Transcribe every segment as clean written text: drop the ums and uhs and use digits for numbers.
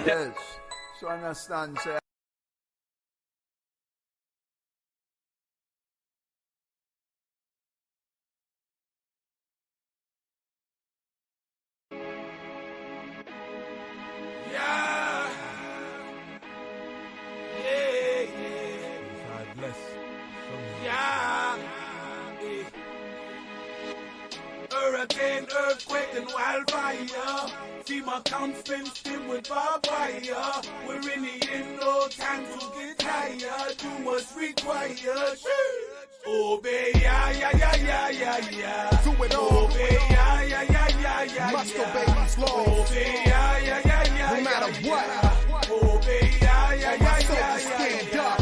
Yes. So I understand, say. Hurricane, earthquake, and wildfire. FEMA comes fenced in with barbed wire. We're in the end, no time to get tired. Do what's required. Obey, yeah. Do it all. Obey, yeah. Must obey these laws. Obey, yeah. No matter what. Obey, yeah. Stand up.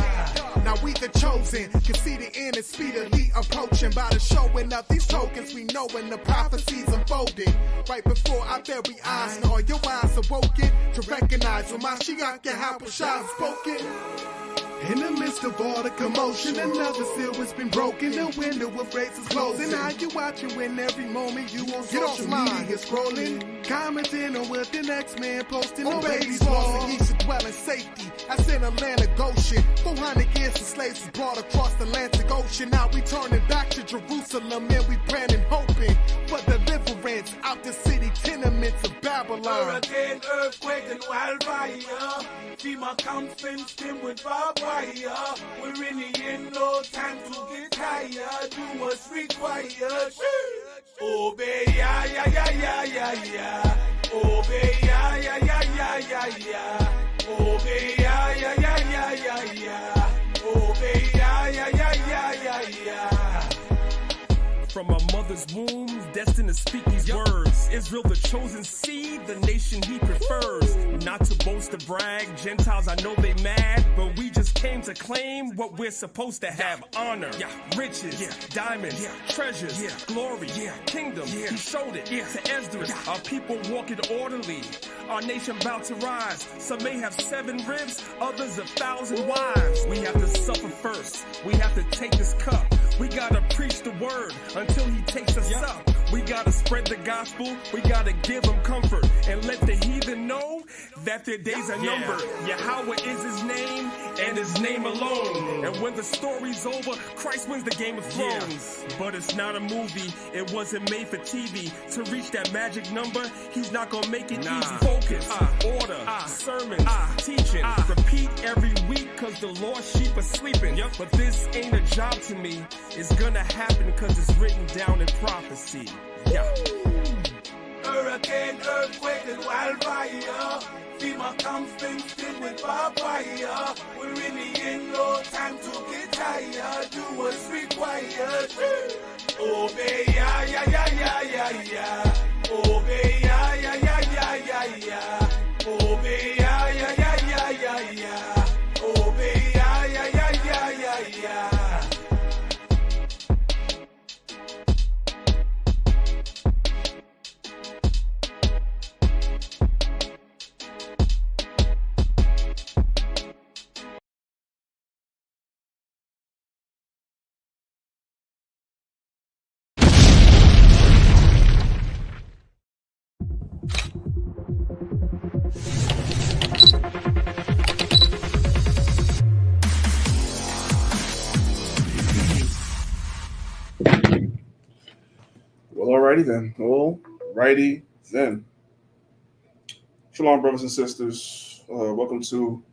Now we the chosen, can see the end is speedily approaching. By the showing of these tokens, we knowing the prophecies unfolding. Right before our very eyes, and all your eyes awoken to recognize when my Mashiach Yahushua spoken. In the midst of all the commotion, another seal has been broken. The window of grace is closing. Now you watching when every moment you on social media scrolling, commenting on what the next man posting. Oh, babies lost and ye should dwell in safety. That's in Atlantic Ocean. 400 years of slaves was brought across the Atlantic Ocean. Now we turning back to Jerusalem and we praying and hoping for deliverance out the city tenements of Babylon. Hurricane, earthquake, and wildfire. FEMA comes fenced in with barbed wire. We're in the end, no time to get tired. Do what's required. Obey, yeah. Obey, yeah. Obey, yeah. Obey, yeah. From our mother's womb, destined to speak these words. Israel, the chosen seed, the nation he prefers. Not to boast or brag, Gentiles, I know they mad, but we just came to claim what we're supposed to have. Honor, riches, diamonds, treasures, glory, kingdom. He showed it to Esdras. Our people walking orderly. Our nation about to rise. Some may have 7 ribs, others 1,000 wives. We have to suffer first. We have to take this cup. We gotta preach the word until he takes us up. We gotta spread the gospel. We gotta give them comfort and let the heathen know that their days are numbered. Yahweh is his name and his name alone. And when the story's over, Christ wins the Game of Thrones. But it's not a movie. It wasn't made for TV. To reach that magic number, he's not gonna make it easy. Focus, order, sermons, teaching. Repeat every week cause the lost sheep are sleeping. But this ain't a job to me. It's gonna happen cause it's written down in prophecy. Hurricane, earthquake, and wildfire. FEMA comes fenced in with barbed wire. We're in the end, no time to get tired. Do what's required. Obey, yeah. Obey, yeah. Obey, yeah. Obey, yeah. Alrighty then. Shalom, brothers and sisters. Welcome to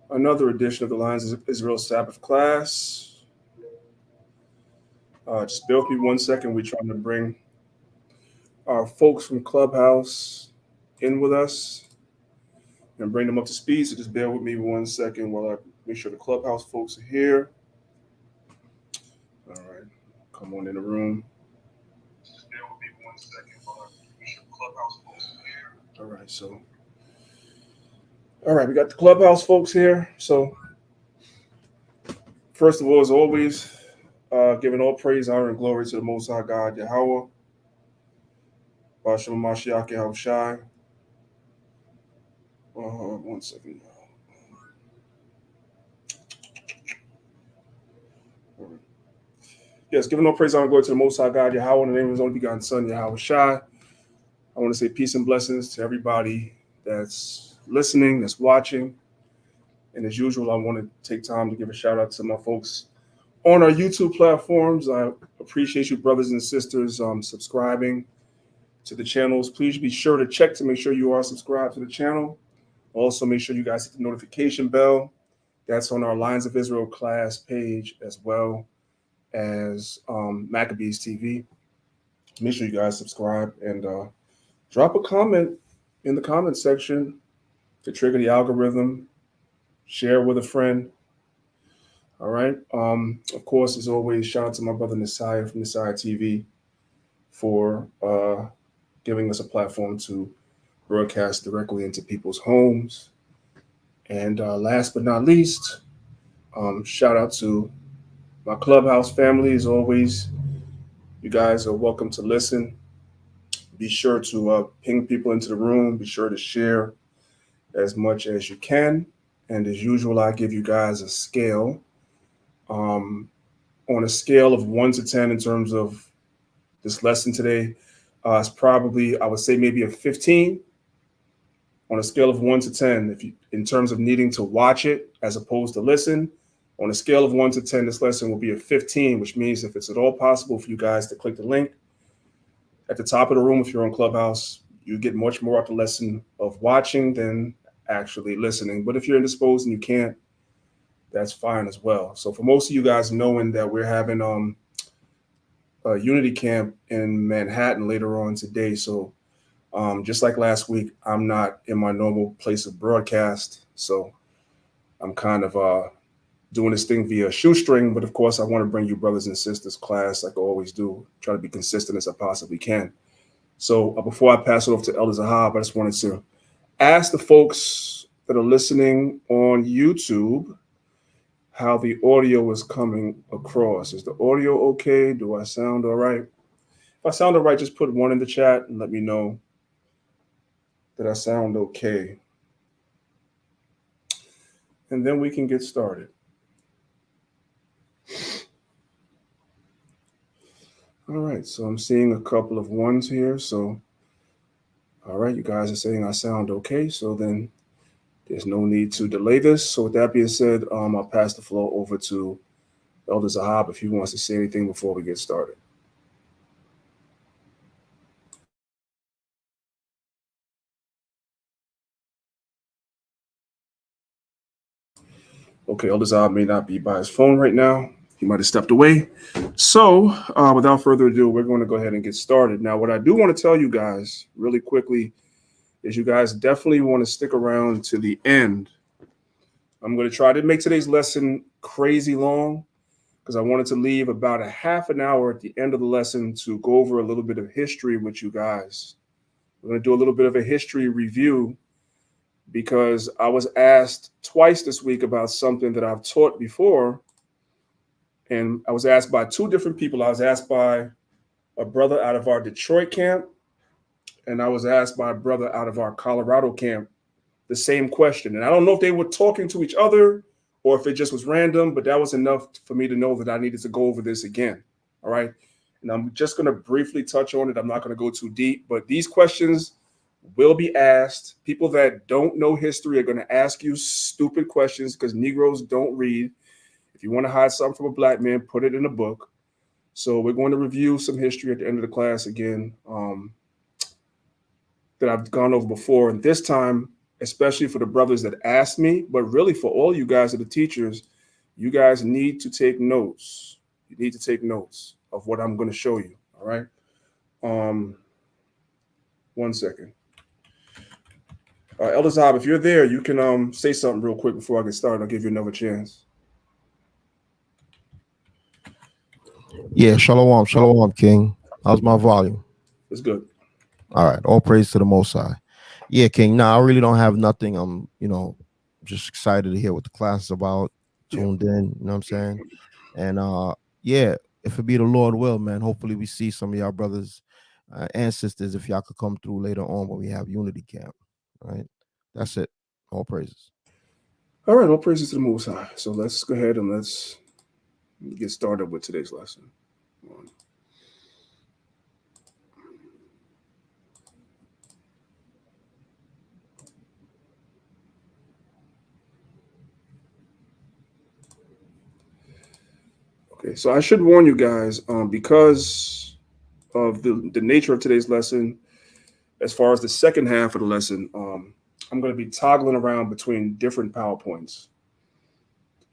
another edition of the Lions of Israel Sabbath class. Just bear with me 1 second. We're trying to bring our folks from Clubhouse in with us and bring them up to speed. So just bear with me 1 second while I make sure the Clubhouse folks are here. All right, come on in the room. Just bear with me 1 second while I make sure the Clubhouse folks are here. All right, we got the Clubhouse folks here. So first of all, as always, giving all praise, honor, and glory to the Most High God, Yahweh, Bashem Mashiach Yahushai. 1 second. Yes, giving all praise, honor, and glory to the Most High God, Yahweh, in the name of his only begotten Son, Yahushai. I want to say peace and blessings to everybody that's listening, that's watching. And as usual, I want to take time to give a shout out to my folks on our YouTube platforms. I appreciate you, brothers and sisters, subscribing to the channels. Please be sure to check to make sure you are subscribed to the channel. Also, make sure you guys hit the notification bell. That's on our Lions of Israel class page, as well as Maccabees TV. Make sure you guys subscribe and drop a comment in the comment section to trigger the algorithm. Share with a friend. All right. Of course, as always, shout out to my brother Nasiah from Nasiah TV for giving us a platform to broadcast directly into people's homes. And last but not least, shout out to my Clubhouse family. As always, you guys are welcome to listen. Be sure to ping people into the room. Be sure to share as much as you can. And as usual, I give you guys a scale. On a scale of 1 to 10 in terms of this lesson today, it's probably, I would say, maybe a 15. On a scale of 1 to 10, in terms of needing to watch it as opposed to listen, on a scale of 1 to 10, this lesson will be a 15, which means if it's at all possible for you guys to click the link at the top of the room, if you're on Clubhouse, you get much more out the lesson of watching than actually listening. But if you're indisposed and you can't, that's fine as well. So for most of you guys knowing that we're having a Unity camp in Manhattan later on today. So just like last week, I'm not in my normal place of broadcast. So I'm kind of doing this thing via shoestring. But of course, I want to bring you brothers and sisters class like I always do. Try to be consistent as I possibly can. So before I pass it off to Elder Zahab, I just wanted to ask the folks that are listening on YouTube how the audio is coming across. Is the audio okay? Do I sound all right? If I sound all right, just put 1 in the chat and let me know that I sound okay. And then we can get started. All right, so I'm seeing a couple of 1s here. So, all right, you guys are saying I sound okay. So then there's no need to delay this. So with that being said, I'll pass the floor over to Elder Zahab if he wants to say anything before we get started. Okay, Elder Zahab may not be by his phone right now. He might have stepped away. So without further ado, we're going to go ahead and get started. Now, what I do want to tell you guys really quickly is you guys definitely want to stick around to the end. I'm going to try to make today's lesson crazy long because I wanted to leave about a half an hour at the end of the lesson to go over a little bit of history with you guys. We're going to do a little bit of a history review because I was asked twice this week about something that I've taught before. And I was asked by 2 different people. I was asked by a brother out of our Detroit camp, and I was asked by a brother out of our Colorado camp the same question. And I don't know if they were talking to each other or if it just was random, but that was enough for me to know that I needed to go over this again. All right. And I'm just going to briefly touch on it. I'm not going to go too deep, but these questions will be asked. People that don't know history are going to ask you stupid questions because Negroes don't read. If you want to hide something from a black man, put it in a book. So we're going to review some history at the end of the class again that I've gone over before. And this time, especially for the brothers that asked me, but really for all you guys that are teachers, you guys need to take notes. You need to take notes of what I'm going to show you. All right. 1 second. Elder Zahab, if you're there, you can say something real quick before I get started. I'll give you another chance. Yeah, shalom, King. How's my volume? It's good. All right, all praise to the Most High. Yeah, King. Now I really don't have nothing. I'm, just excited to hear what the class is about. Tuned in, you know what I'm saying? And yeah, if it be the Lord will, man. Hopefully we see some of y'all brothers and sisters if y'all could come through later on when we have Unity Camp. All right, that's it. All praises. All right, all praises to the Most High. So let's go ahead and let's get started with today's lesson. Okay, so I should warn you guys, because of the nature of today's lesson, as far as the second half of the lesson, I'm going to be toggling around between different PowerPoints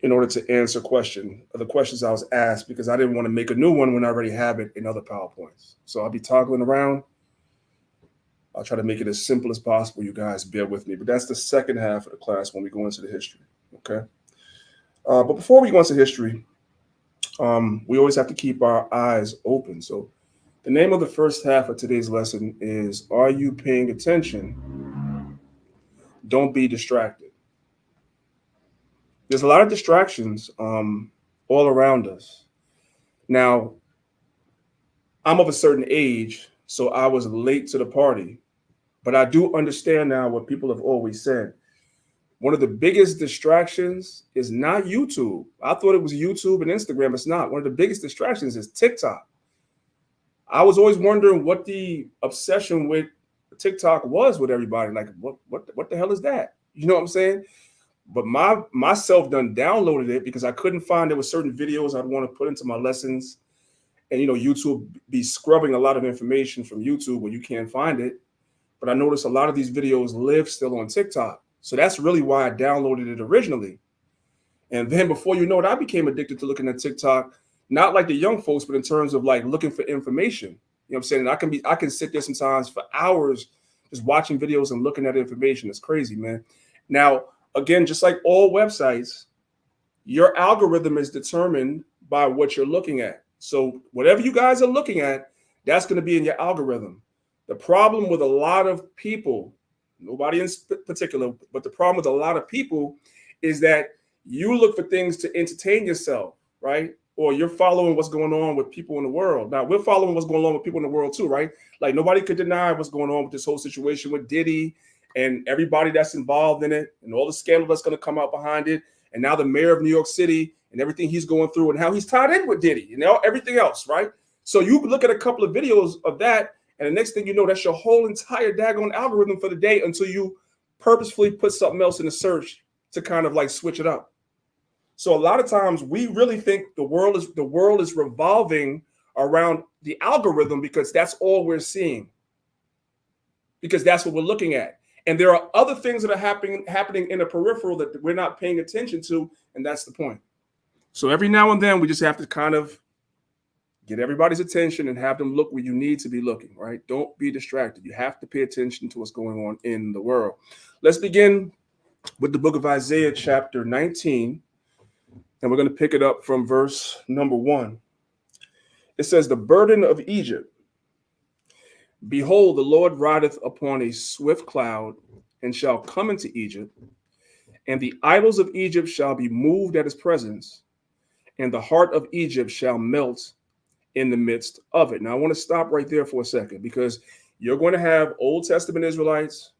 in order to answer the questions I was asked, because I didn't want to make a new one when I already have it in other PowerPoints. So I'll be toggling around. I'll try to make it as simple as possible. You guys bear with me, but that's the second half of the class when we go into the history. Okay. But before we go into history, we always have to keep our eyes open. So the name of the first half of today's lesson is, Are You Paying Attention? Don't Be Distracted. There's a lot of distractions all around us. Now, I'm of a certain age, so I was late to the party, but I do understand now what people have always said. One of the biggest distractions is not YouTube. I thought it was YouTube and Instagram. It's not. One of the biggest distractions is TikTok. I was always wondering what the obsession with TikTok was with everybody. Like, what the hell is that? You know what I'm saying? But myself done downloaded it because I couldn't find, there were certain videos I'd want to put into my lessons. And, YouTube be scrubbing a lot of information from YouTube when you can't find it. But I noticed a lot of these videos live still on TikTok. So that's really why I downloaded it originally. And then before you know it, I became addicted to looking at TikTok, not like the young folks, but in terms of like looking for information. You know what I'm saying? And I can sit there sometimes for hours just watching videos and looking at information. It's crazy, man. Now, again, just like all websites, your algorithm is determined by what you're looking at. So whatever you guys are looking at, that's going to be in your algorithm. The problem with a lot of people, nobody in particular, but the problem with a lot of people is that you look for things to entertain yourself, right? Or you're following what's going on with people in the world. Now, we're following what's going on with people in the world too, right? Like, nobody could deny what's going on with this whole situation with Diddy and everybody that's involved in it and all the scandal that's going to come out behind it. And now the mayor of New York City and everything he's going through and how he's tied in with Diddy and everything else, right? So you look at a couple of videos of that, and the next thing you know, that's your whole entire daggone algorithm for the day until you purposefully put something else in the search to kind of like switch it up. So a lot of times we really think the world is revolving around the algorithm because that's all we're seeing, because that's what we're looking at. And there are other things that are happening in the peripheral that we're not paying attention to, and that's the point. So every now and then we just have to kind of get everybody's attention and have them look where you need to be looking, right? Don't be distracted. You have to pay attention to what's going on in the world. Let's begin with the book of Isaiah, chapter 19. And we're going to pick it up from verse number 1. It says, The burden of Egypt. Behold, the Lord rideth upon a swift cloud, and shall come into Egypt, and the idols of Egypt shall be moved at his presence, and the heart of Egypt shall melt in the midst of it. Now, I want to stop right there for a second, because you're going to have Old Testament Israelites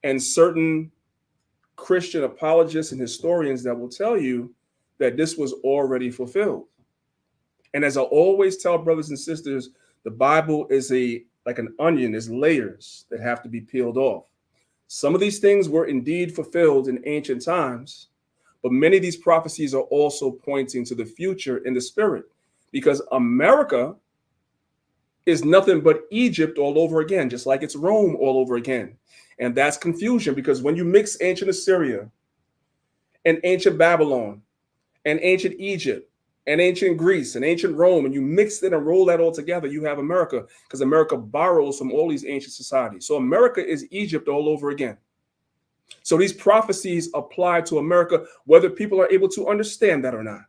and certain Christian apologists and historians that will tell you that this was already fulfilled. And as I always tell brothers and sisters, the Bible is like an onion, is layers that have to be peeled off. Some of these things were indeed fulfilled in ancient times, but many of these prophecies are also pointing to the future in the spirit, because America is nothing but Egypt all over again, just like it's Rome all over again. And that's confusion, because when you mix ancient Assyria and ancient Babylon and ancient Egypt and ancient Greece and ancient Rome, and you mix it and roll that all together, you have America, because America borrows from all these ancient societies. So America is Egypt all over again. So these prophecies apply to America, whether people are able to understand that or not.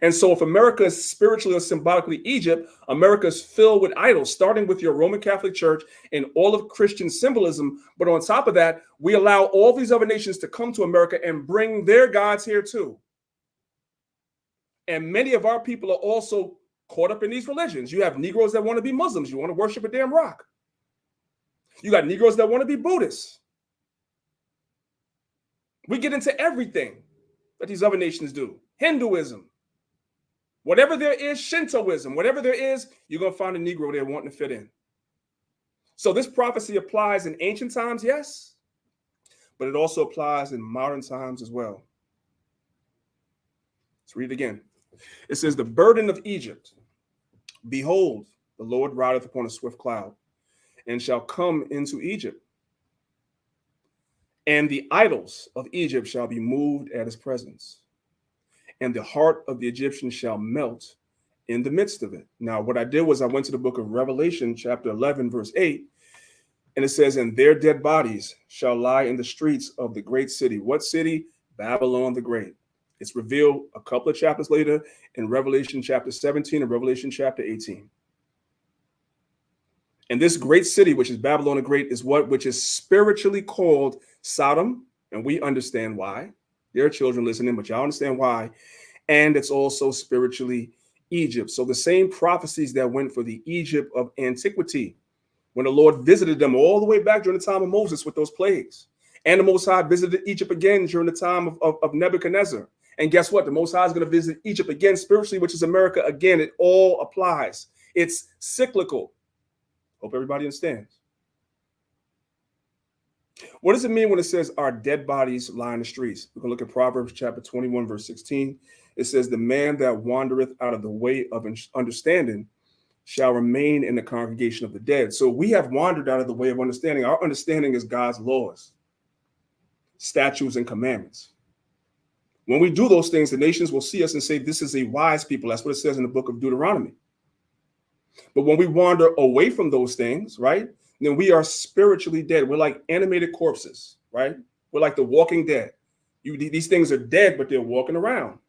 And so if America is spiritually or symbolically Egypt, America is filled with idols, starting with your Roman Catholic Church and all of Christian symbolism. But on top of that, we allow all these other nations to come to America and bring their gods here too. And many of our people are also caught up in these religions. You have Negroes that want to be Muslims. You want to worship a damn rock. You got Negroes that want to be Buddhists. We get into everything that these other nations do. Hinduism. Whatever there is, Shintoism, whatever there is, you're going to find a Negro there wanting to fit in. So this prophecy applies in ancient times, yes, but it also applies in modern times as well. Let's read it again. It says, the burden of Egypt, behold, the Lord rideth upon a swift cloud, and shall come into Egypt. And the idols of Egypt shall be moved at his presence, and the heart of the Egyptians shall melt in the midst of it. Now, what I did was I went to the book of Revelation, chapter 11, verse 8, and it says, and their dead bodies shall lie in the streets of the great city. What city? Babylon the Great. It's revealed a couple of chapters later in Revelation chapter 17 and Revelation chapter 18. And this great city, which is Babylon the Great, is which is spiritually called Sodom. And we understand why. There are children listening, but y'all understand why. And it's also spiritually Egypt. So the same prophecies that went for the Egypt of antiquity, when the Lord visited them all the way back during the time of Moses with those plagues. And the Most High visited Egypt again during the time of Nebuchadnezzar. And guess what? The Most High is going to visit Egypt again spiritually, which is America again. It all applies. It's cyclical. Hope everybody understands. What does it mean when it says our dead bodies lie in the streets? We're going to look at Proverbs chapter 21, verse 16. It says, the man that wandereth out of the way of understanding shall remain in the congregation of the dead. So we have wandered out of the way of understanding. Our understanding is God's laws, statutes, and commandments. When we do those things, the nations will see us and say, this is a wise people. That's what it says in the book of Deuteronomy. But when we wander away from those things, right, then we are spiritually dead. We're like animated corpses, right? We're like the walking dead. These things are dead, but they're walking around.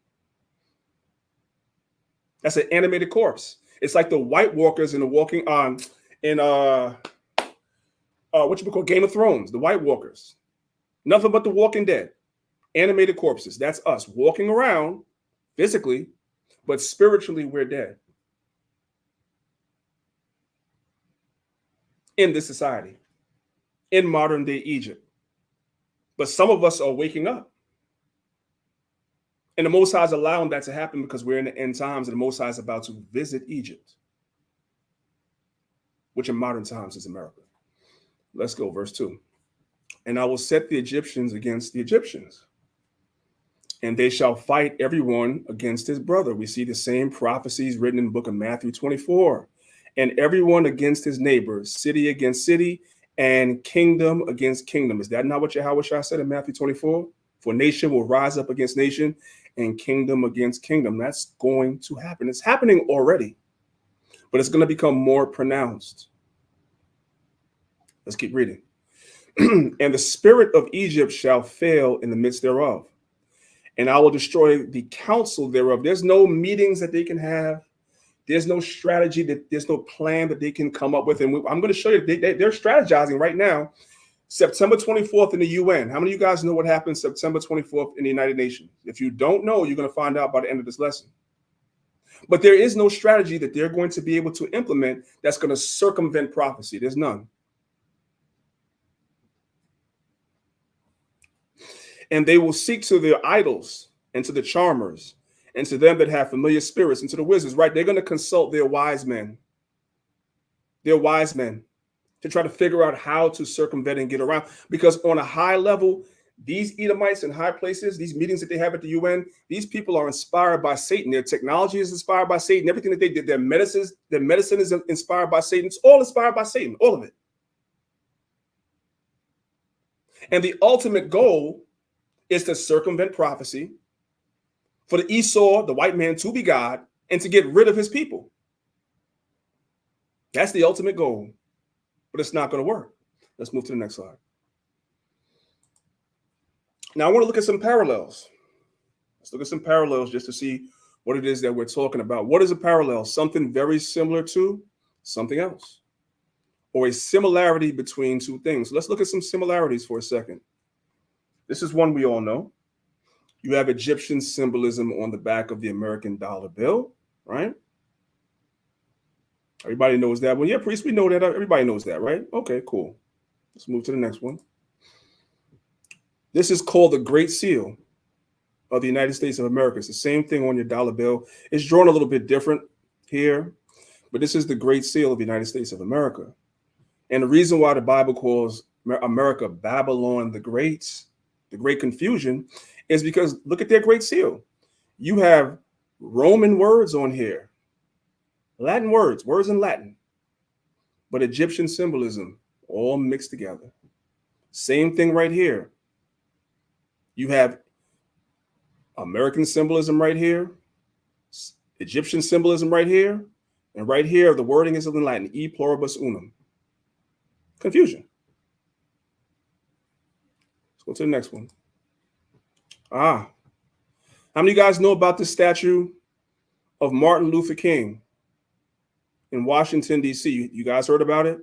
That's an animated corpse. It's like the White Walkers in the walking on in what you call Game of Thrones, the White Walkers. Nothing but the walking dead. Animated corpses. That's us walking around physically, but spiritually we're dead. In this society, in modern day Egypt. But some of us are waking up. And the Most High is allowing that to happen because we're in the end times and the Most High is about to visit Egypt, which in modern times is America. Let's go, verse 2. And I will set the Egyptians against the Egyptians, and they shall fight everyone against his brother. We see the same prophecies written in the book of Matthew 24. And everyone against his neighbor, city against city, and kingdom against kingdom. Is that not what Yahweh said in Matthew 24? For nation will rise up against nation, and kingdom against kingdom. That's going to happen. It's happening already, but it's going to become more pronounced. Let's keep reading. And the spirit of Egypt shall fail in the midst thereof, and I will destroy the counsel thereof. There's no meetings that they can have. There's no strategy, there's no plan that they can come up with. And I'm going to show you, they're strategizing right now. September 24th in the UN. How many of you guys know what happened September 24th in the United Nations? If you don't know, you're going to find out by the end of this lesson. But there is no strategy that they're going to be able to implement that's going to circumvent prophecy. There's none. And they will seek to their idols and to the charmers, and to them that have familiar spirits, and to the wizards, right? They're going to consult their wise men. Their wise men to try to figure out how to circumvent and get around. Because on a high level, these Edomites in high places, these meetings that they have at the UN, these people are inspired by Satan. Their technology is inspired by Satan. Everything that they did, their medicine is inspired by Satan. It's all inspired by Satan, all of it. And the ultimate goal is to circumvent prophecy, for the Esau, the white man, to be God, and to get rid of his people. That's the ultimate goal, but it's not going to work. Let's move to the next slide. Now, I want to look at some parallels. Let's look at some parallels just to see what it is that we're talking about. What is a parallel? Something very similar to something else, or a similarity between two things. Let's look at some similarities for a second. This is one we all know. You have Egyptian symbolism on the back of the American dollar bill, right? Everybody knows that. Well, yeah, priest, we know that. Everybody knows that, right? Okay, cool. Let's move to the next one. This is called the Great Seal of the United States of America. It's the same thing on your dollar bill. It's drawn a little bit different here, but this is the Great Seal of the United States of America. And the reason why the Bible calls America Babylon the Great confusion, is because look at their Great Seal. You have Roman words on here, Latin words in Latin, but Egyptian symbolism all mixed together. Same thing right here. You have American symbolism right here, Egyptian symbolism right here, and right here the wording is in Latin, e pluribus unum. Confusion. Let's go to the next one. How many of you guys know about the statue of Martin Luther King in Washington, D.C.? You guys heard about it?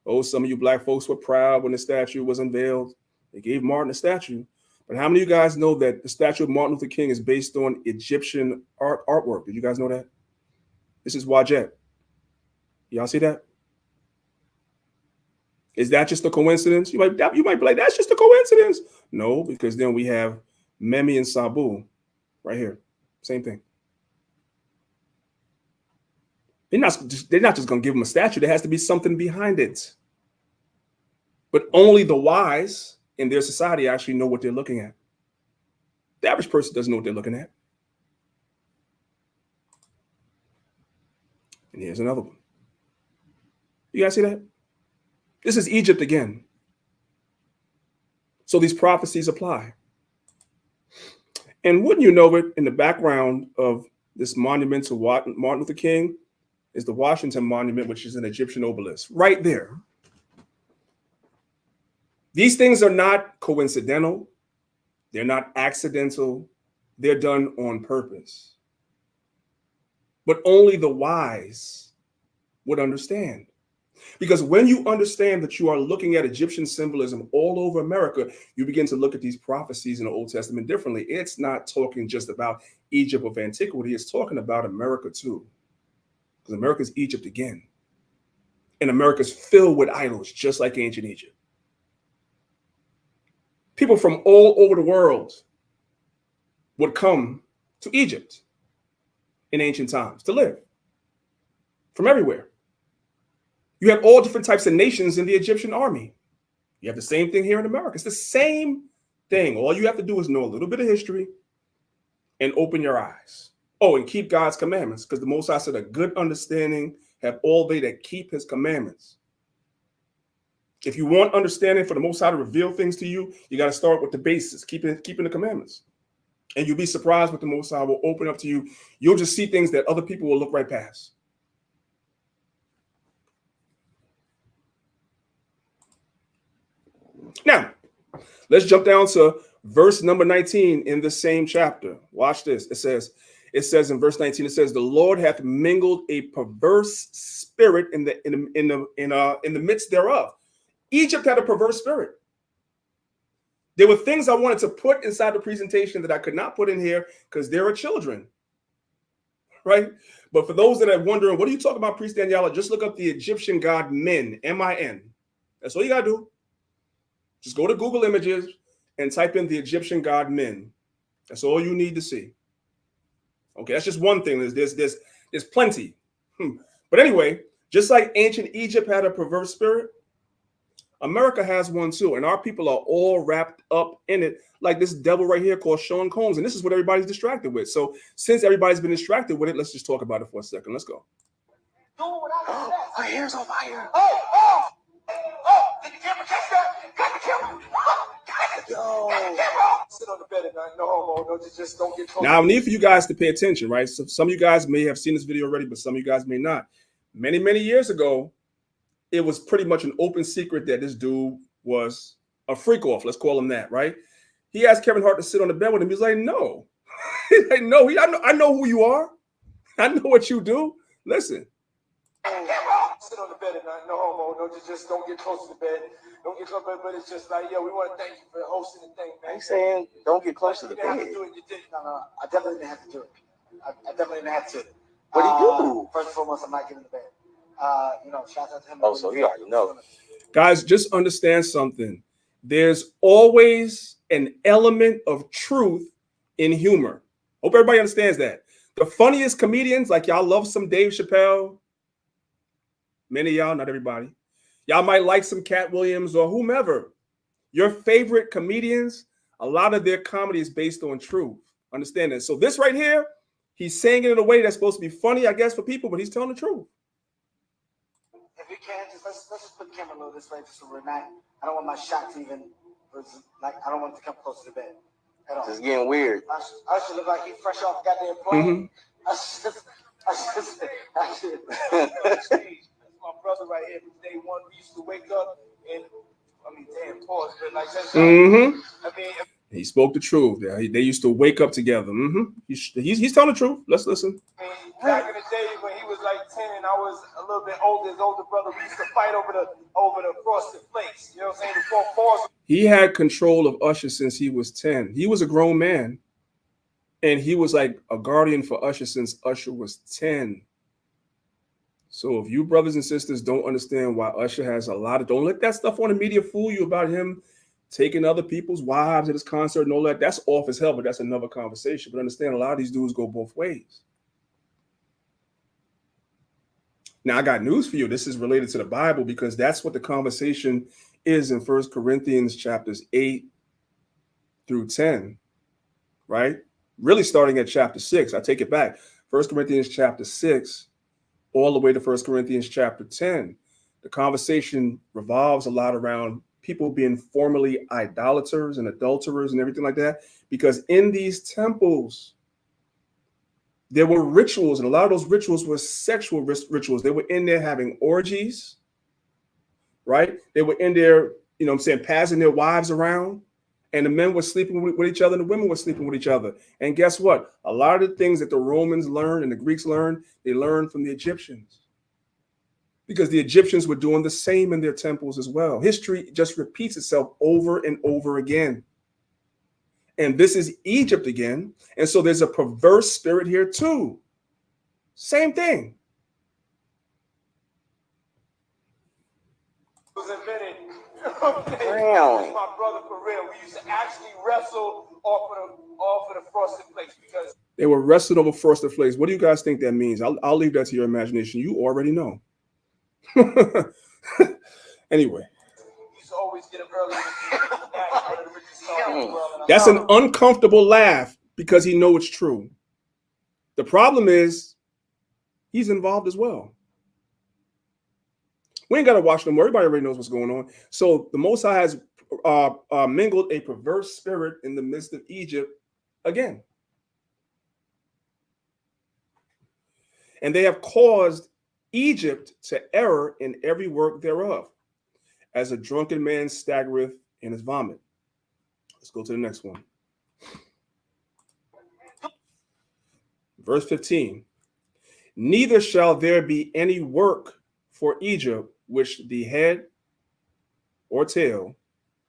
Oh, some of you black folks were proud when the statue was unveiled. They gave Martin a statue. But how many of you guys know that the statue of Martin Luther King is based on Egyptian artwork? Did you guys know that? This is Wajet. Y'all see that? Is that just a coincidence? You might be like, that's just a coincidence. No, because then we have Memi and Sabu right here. Same thing. They're not just going to give them a statue. There has to be something behind it. But only the wise in their society actually know what they're looking at. The average person doesn't know what they're looking at. And here's another one. You guys see that? This is Egypt again. So these prophecies apply. And wouldn't you know it, in the background of this monument to Martin Luther King is the Washington Monument, which is an Egyptian obelisk right there. These things are not coincidental. They're not accidental. They're done on purpose. But only the wise would understand. Because when you understand that you are looking at Egyptian symbolism all over America, you begin to look at these prophecies in the Old Testament differently. It's not talking just about Egypt of antiquity. It's talking about America too. Because America's Egypt again. And America's filled with idols, just like ancient Egypt. People from all over the world would come to Egypt in ancient times to live. From everywhere. You have all different types of nations in the Egyptian army. You have the same thing here in America. It's the same thing. All you have to do is know a little bit of history and open your eyes. Oh, and keep God's commandments, because the Most High said a good understanding have all they that keep his commandments. If you want understanding for the Most High to reveal things to you, you got to start with the basis, keeping the commandments. And you'll be surprised what the Most High will open up to you. You'll just see things that other people will look right past. Now, let's jump down to verse number 19 in the same chapter. Watch this. It says in verse 19, it says, "The Lord hath mingled a perverse spirit in the midst thereof." Egypt had a perverse spirit. There were things I wanted to put inside the presentation that I could not put in here because there are children, right? But for those that are wondering, what are you talking about, Priest Daniela? Just look up the Egyptian god Min, M-I-N. That's all you got to do. Just go to Google Images and type in the Egyptian god Min. That's all you need to see. Okay, that's just one thing. There's plenty. But anyway, just like ancient Egypt had a perverse spirit, America has one too. And our people are all wrapped up in it, like this devil right here called Sean Combs. And this is what everybody's distracted with. So since everybody's been distracted with it, let's just talk about it for a second. Let's go. My hair's on fire. Did the camera catch that? Got the camera. Yo. Sit on the bed at night. No, just don't get close. Now, I need for you guys to pay attention, right? So some of you guys may have seen this video already, but some of you guys may not. Many, many years ago, it was pretty much an open secret that this dude was a freak off. Let's call him that, right? He asked Kevin Hart to sit on the bed with him. He's like, no. He's like, no, I know who you are. I know what you do. Listen. Sit on the bed at night. No, just don't get close to the bed. Don't get close to the bed, but it's just like, yo, we want to thank you for hosting the thing, man. I ain't saying don't get close to the bed. You didn't have to do it. You did. No, I definitely didn't have to do it. I definitely didn't have to. What do you do? First and foremost, I'm not getting the bed. Shout out to him. Oh, so you already know. Guys, just understand something. There's always an element of truth in humor. Hope everybody understands that. The funniest comedians, like y'all love some Dave Chappelle. Many of y'all, not everybody. Y'all might like some Cat Williams or whomever. Your favorite comedians, a lot of their comedy is based on truth. Understand that. So this right here, he's saying it in a way that's supposed to be funny, I guess, for people, but he's telling the truth. If you can, let's just put the camera a little this way, just so we're not. I don't want my shot to even, like, I don't want it to come close to the bed at all. It's getting weird. I should look like he's fresh off the goddamn plane. I should. That's my brother right here. From day one, we used to wake up and, damn, pause, but like that's. He spoke the truth. They used to wake up together. He's telling the truth. Let's listen. Back in the day when he was like 10 and I was a little bit older, his older brother, we used to fight over the frosted flakes. You know what I'm saying? The 4 fours. He had control of Usher since he was 10. He was a grown man. And he was like a guardian for Usher since Usher was 10. So if you brothers and sisters don't understand why Usher has a lot of, don't let that stuff on the media fool you about him taking other people's wives at his concert and all that. That's off as hell, but that's another conversation. But understand, a lot of these dudes go both ways. Now, I got news for you. This is related to the Bible because that's what the conversation is in 1 Corinthians chapters 8 through 10, right? Really starting at chapter 6. I take it back. 1 Corinthians chapter 6 all the way to 1 Corinthians chapter 10. The conversation revolves a lot around people being formerly idolaters and adulterers and everything like that, because in these temples, there were rituals, and a lot of those rituals were sexual rituals. They were in there having orgies, right? They were in there, you know what I'm saying, passing their wives around, and the men were sleeping with each other, and the women were sleeping with each other. And guess what? A lot of the things that the Romans learned and the Greeks learned, they learned from the Egyptians, because the Egyptians were doing the same in their temples as well. History just repeats itself over and over again. And this is Egypt again. And so there's a perverse spirit here too. Same thing. It was invented. Really? My brother for real. We used to actually wrestle off of the frosted flakes because they were wrestled over frosted flakes. What do you guys think that means? I'll leave that to your imagination. You already know. Anyway. We used to always get up early. That's an uncomfortable laugh because he knows it's true. The problem is he's involved as well. We ain't got to watch no more. Everybody already knows what's going on. So the Most High has mingled a perverse spirit in the midst of Egypt again. And they have caused Egypt to err in every work thereof, as a drunken man staggereth in his vomit. Let's go to the next one. Verse 15. Neither shall there be any work for Egypt which the head or tail,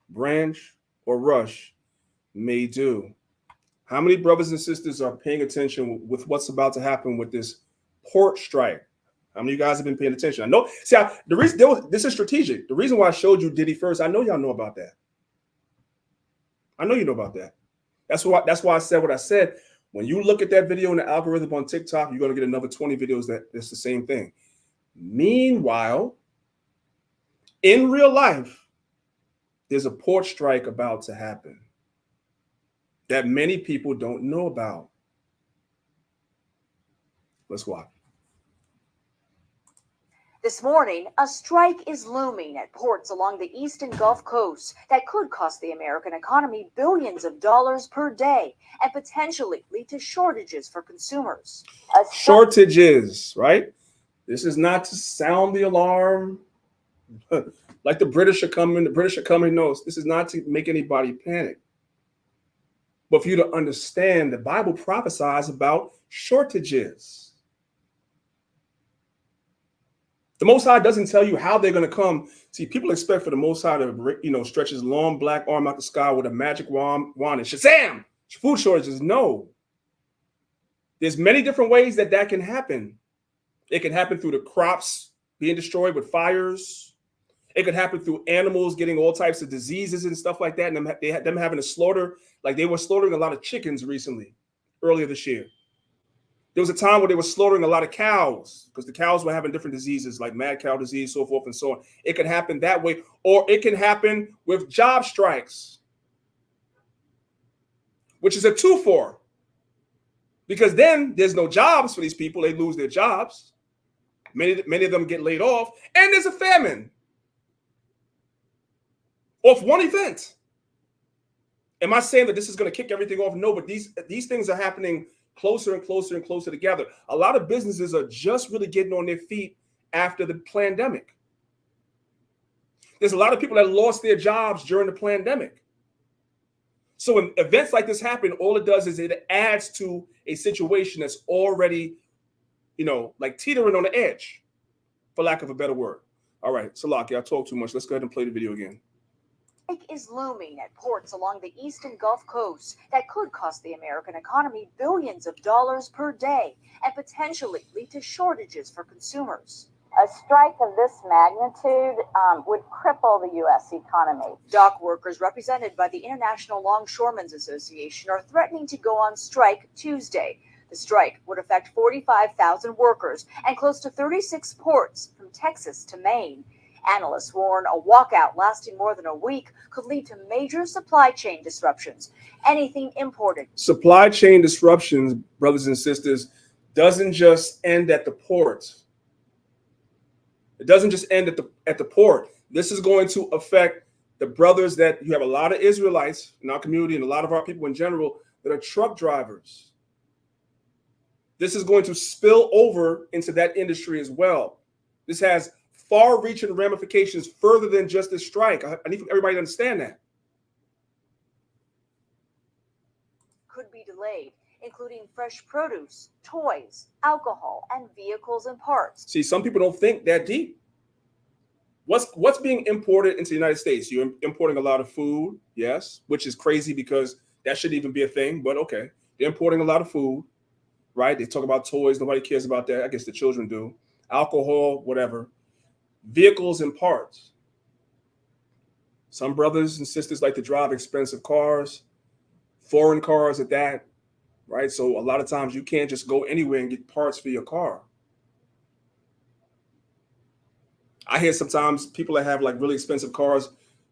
branch or rush may do. How many brothers and sisters are paying attention with what's about to happen with this port strike? How many of you guys have been paying attention? I know. See, the reason this is strategic. The reason why I showed you Diddy first, I know y'all know about that. I know you know about that. That's why I said what I said. When you look at that video in the algorithm on TikTok, you're going to get another 20 videos that's the same thing. Meanwhile, in real life, there's a port strike about to happen that many people don't know about. Let's watch. This morning, a strike is looming at ports along the eastern Gulf Coast that could cost the American economy billions of dollars per day and potentially lead to shortages for consumers. Shortages, right? This is not to sound the alarm. Like the British are coming. No, this is not to make anybody panic. But for you to understand, the Bible prophesies about shortages. The Most High doesn't tell you how they're going to come. See, people expect for the Most High to, stretch his long black arm out the sky with a magic wand and Shazam! Food shortages. No. There's many different ways that can happen. It can happen through the crops being destroyed with fires. It could happen through animals getting all types of diseases and stuff like that, and them having to slaughter. Like they were slaughtering a lot of chickens earlier this year. There was a time where they were slaughtering a lot of cows because the cows were having different diseases like mad cow disease, so forth and so on. It could happen that way, or it can happen with job strikes, which is a two-for. Because then there's no jobs for these people. They lose their jobs. Many of them get laid off, and there's a famine off one event. Am I saying that this is going to kick everything off? No, but these things are happening closer and closer and closer together. A lot of businesses are just really getting on their feet after the pandemic. There's a lot of people that lost their jobs during the pandemic. So when events like this happen, all it does is it adds to a situation that's already, like teetering on the edge, for lack of a better word. All right, Salaki, I talk too much. Let's go ahead and play the video again. Strike is looming at ports along the East and Gulf Coast that could cost the American economy billions of dollars per day and potentially lead to shortages for consumers. A strike of this magnitude would cripple the U.S. economy. Dock workers represented by the International Longshoremen's Association are threatening to go on strike Tuesday. The strike would affect 45,000 workers and close to 36 ports from Texas to Maine. Analysts warn a walkout lasting more than a week could lead to major supply chain disruptions. Anything imported. Supply chain disruptions, brothers and sisters, doesn't just end at the ports. It doesn't just end at the port. This is going to affect the brothers that you have a lot of Israelites in our community and a lot of our people in general that are truck drivers. This is going to spill over into that industry as well. This has far-reaching ramifications further than just this strike. I need everybody to understand that. Could be delayed, including fresh produce, toys, alcohol, and vehicles and parts. See, some people don't think that deep. What's being imported into the United States? You're importing a lot of food, yes, which is crazy because that shouldn't even be a thing, but okay. They're importing a lot of food, right? They talk about toys. Nobody cares about that. I guess the children do. Alcohol, whatever. Vehicles and parts. Some brothers and sisters like to drive expensive cars, foreign cars at that, right? So a lot of times you can't just go anywhere and get parts for your car. I hear sometimes people that have like really expensive cars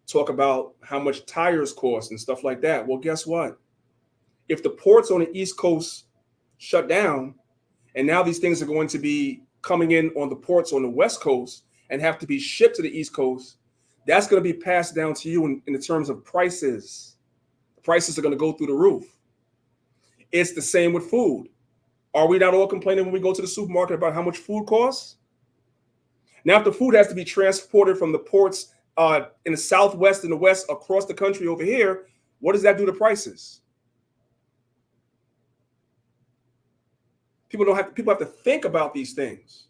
talk about how much tires cost and stuff like that. Well, guess what? If the ports on the East Coast shut down and now these things are going to be coming in on the ports on the West Coast and have to be shipped to the East Coast, that's going to be passed down to you in the terms of prices. The prices are going to go through the roof. It's the same with food. Are we not all complaining when we go to the supermarket about how much food costs? Now, if the food has to be transported from the ports in the Southwest and the West across the country over here, what does that do to prices? People have to think about these things.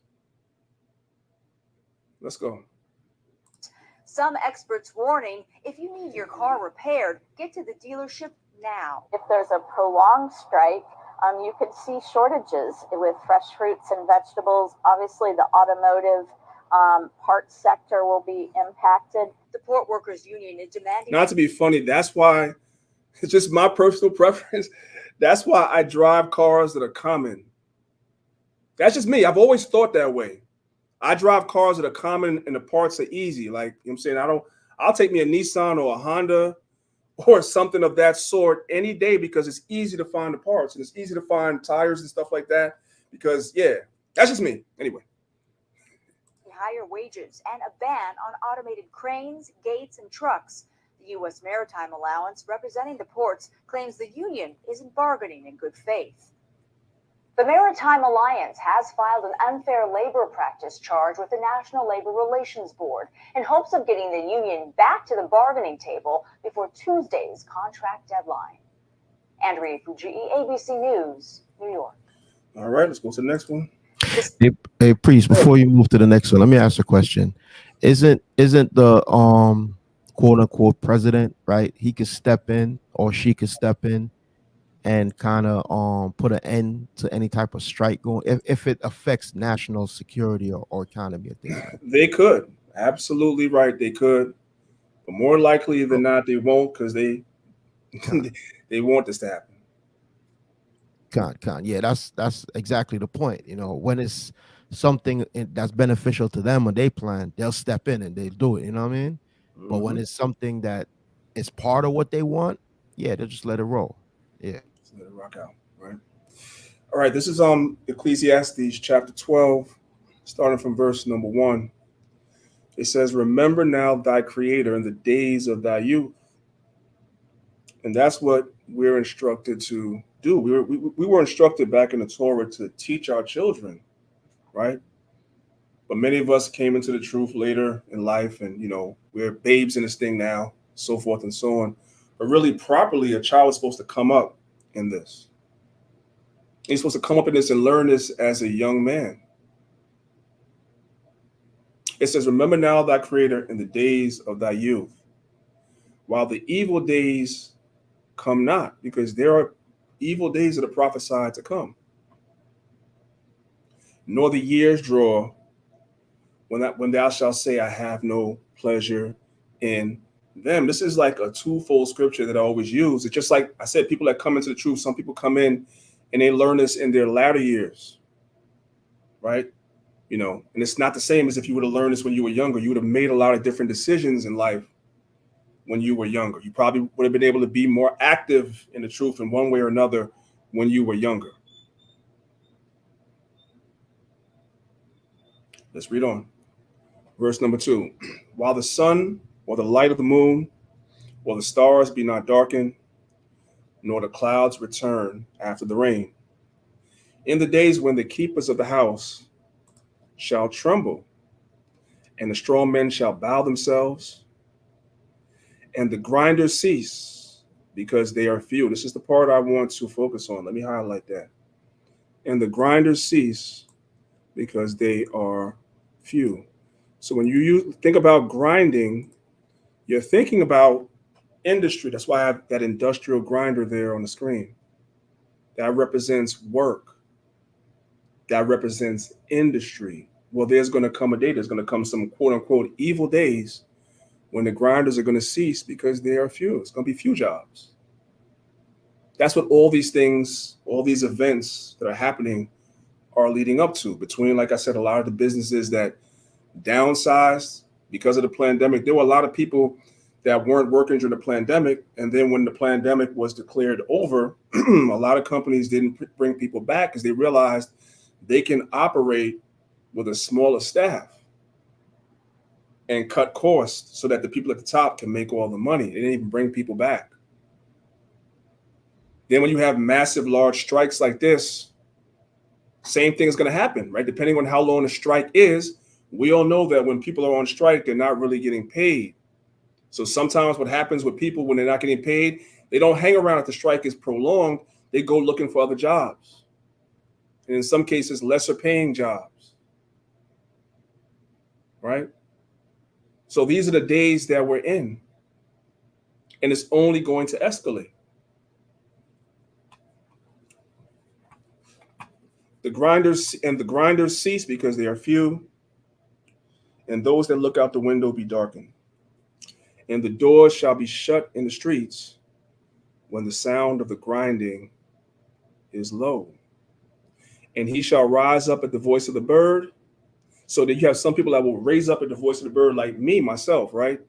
Let's go. Some experts warning if you need your car repaired, get to the dealership now. If there's a prolonged strike, you could see shortages with fresh fruits and vegetables. Obviously, the automotive parts sector will be impacted. The Port Workers Union is demanding. Not to be funny, that's why, it's just my personal preference. That's why I drive cars that are common. That's just me. I've always thought that way. I drive cars that are common and the parts are easy. Like, you know what I'm saying? I'll take me a Nissan or a Honda or something of that sort any day because it's easy to find the parts and it's easy to find tires and stuff like that because, yeah, that's just me. Anyway. Higher wages and a ban on automated cranes, gates, and trucks. The U.S. Maritime Allowance, representing the ports, claims the union isn't bargaining in good faith. The Maritime Alliance has filed an unfair labor practice charge with the National Labor Relations Board in hopes of getting the union back to the bargaining table before Tuesday's contract deadline. Andrea Fujii, ABC News, New York. All right, let's go to the next one. Hey, Priest, before you move to the next one, let me ask a question. Isn't the quote unquote president, right? He could step in or she could step in and kind of put an end to any type of strike going if it affects national security or economy at this point. They could. Absolutely right. They could. But more likely than not, they won't because they want this to happen. Yeah, that's exactly the point. You know, when it's something that's beneficial to them when they plan, they'll step in and they do it. You know what I mean? Mm-hmm. But when it's something that is part of what they want, yeah, they'll just let it roll. Yeah, just let it rock out, right? All right, this is Ecclesiastes chapter 12, starting from verse number 1. It says, "Remember now thy creator in the days of thy youth." And that's what we're instructed to do. We were instructed back in the Torah to teach our children, right? But many of us came into the truth later in life, and we're babes in this thing now, so forth and so on. But really, properly, a child is supposed to come up in this. He's supposed to come up in this and learn this as a young man. It says, "Remember now thy creator in the days of thy youth, while the evil days come not," because there are evil days that are prophesied to come, "nor the years draw when thou shalt say, I have no pleasure in them." This is like a twofold scripture that I always use. It's just like I said, people that come into the truth, some people come in and they learn this in their latter years, right? And it's not the same as if you would have learned this when you were younger. You would have made a lot of different decisions in life when you were younger. You probably would have been able to be more active in the truth in one way or another when you were younger. Let's read on. Verse number 2. "While the sun or the light of the moon or the stars be not darkened, nor the clouds return after the rain, in the days when the keepers of the house shall tremble, and the strong men shall bow themselves, and the grinders cease, because they are few." This is the part I want to focus on. Let me highlight that. "And the grinders cease, because they are few." So when you think about grinding, you're thinking about industry. That's why I have that industrial grinder there on the screen. That represents work. That represents industry. Well, there's going to come a day, there's going to come some quote unquote evil days when the grinders are going to cease because they are few. It's going to be few jobs. That's what all these things, all these events that are happening are leading up to. Between, like I said, a lot of the businesses that downsized because of the pandemic. There were a lot of people that weren't working during the pandemic. And then when the pandemic was declared over, a lot of companies didn't bring people back because they realized they can operate with a smaller staff and cut costs so that the people at the top can make all the money. They didn't even bring people back. Then when you have massive, large strikes like this, same thing is going to happen, right? Depending on how long the strike is, we all know that when people are on strike, they're not really getting paid. So sometimes what happens with people when they're not getting paid, they don't hang around if the strike is prolonged. They go looking for other jobs. And in some cases, lesser paying jobs, right? So these are the days that we're in. And it's only going to escalate. The grinders cease because they are few, and those that look out the window be darkened. And the doors shall be shut in the streets when the sound of the grinding is low. And he shall rise up at the voice of the bird. So that you have some people that will raise up at the voice of the bird, like me, myself, right?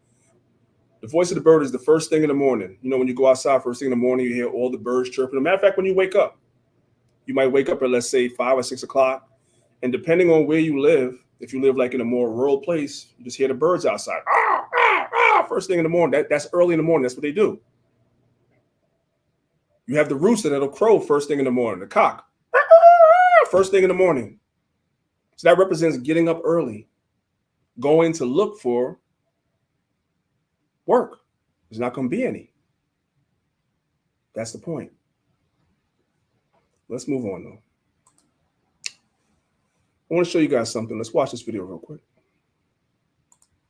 The voice of the bird is the first thing in the morning. When you go outside first thing in the morning, you hear all the birds chirping. As a matter of fact, when you wake up, you might wake up at, let's say, 5 or 6 o'clock. And depending on where you live, if you live like in a more rural place, you just hear the birds outside. Ah, ah, ah, first thing in the morning. That's early in the morning. That's what they do. You have the rooster that'll crow first thing in the morning. The cock, first thing in the morning. So that represents getting up early, going to look for work. There's not going to be any. That's the point. Let's move on, though. I want to show you guys something. Let's watch this video real quick.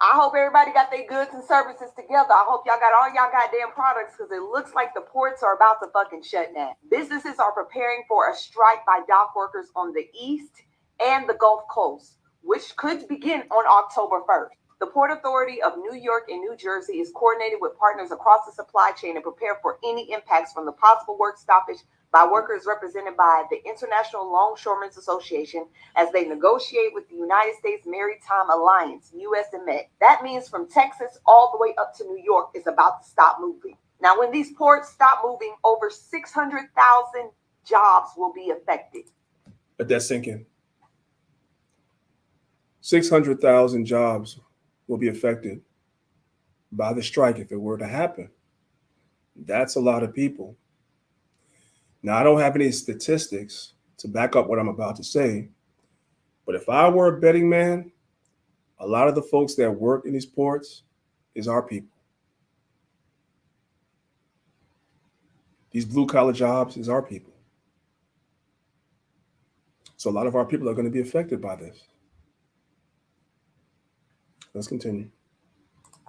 I hope everybody got their goods and services together. I hope y'all got all y'all goddamn products, because it looks like the ports are about to fucking shut down. Businesses are preparing for a strike by dock workers on the East and the Gulf Coast, which could begin on October 1st. The Port Authority of New York and New Jersey is coordinated with partners across the supply chain and prepare for any impacts from the possible work stoppage by workers represented by the International Longshoremen's Association as they negotiate with the United States Maritime Alliance, USMA. That means from Texas all the way up to New York is about to stop moving. Now, when these ports stop moving, over 600,000 jobs will be affected. Let that sink in. 600,000 jobs will be affected by the strike if it were to happen. That's a lot of people. Now, I don't have any statistics to back up what I'm about to say, but if I were a betting man, a lot of the folks that work in these ports is our people. These blue-collar jobs is our people. So a lot of our people are going to be affected by this. Let's continue.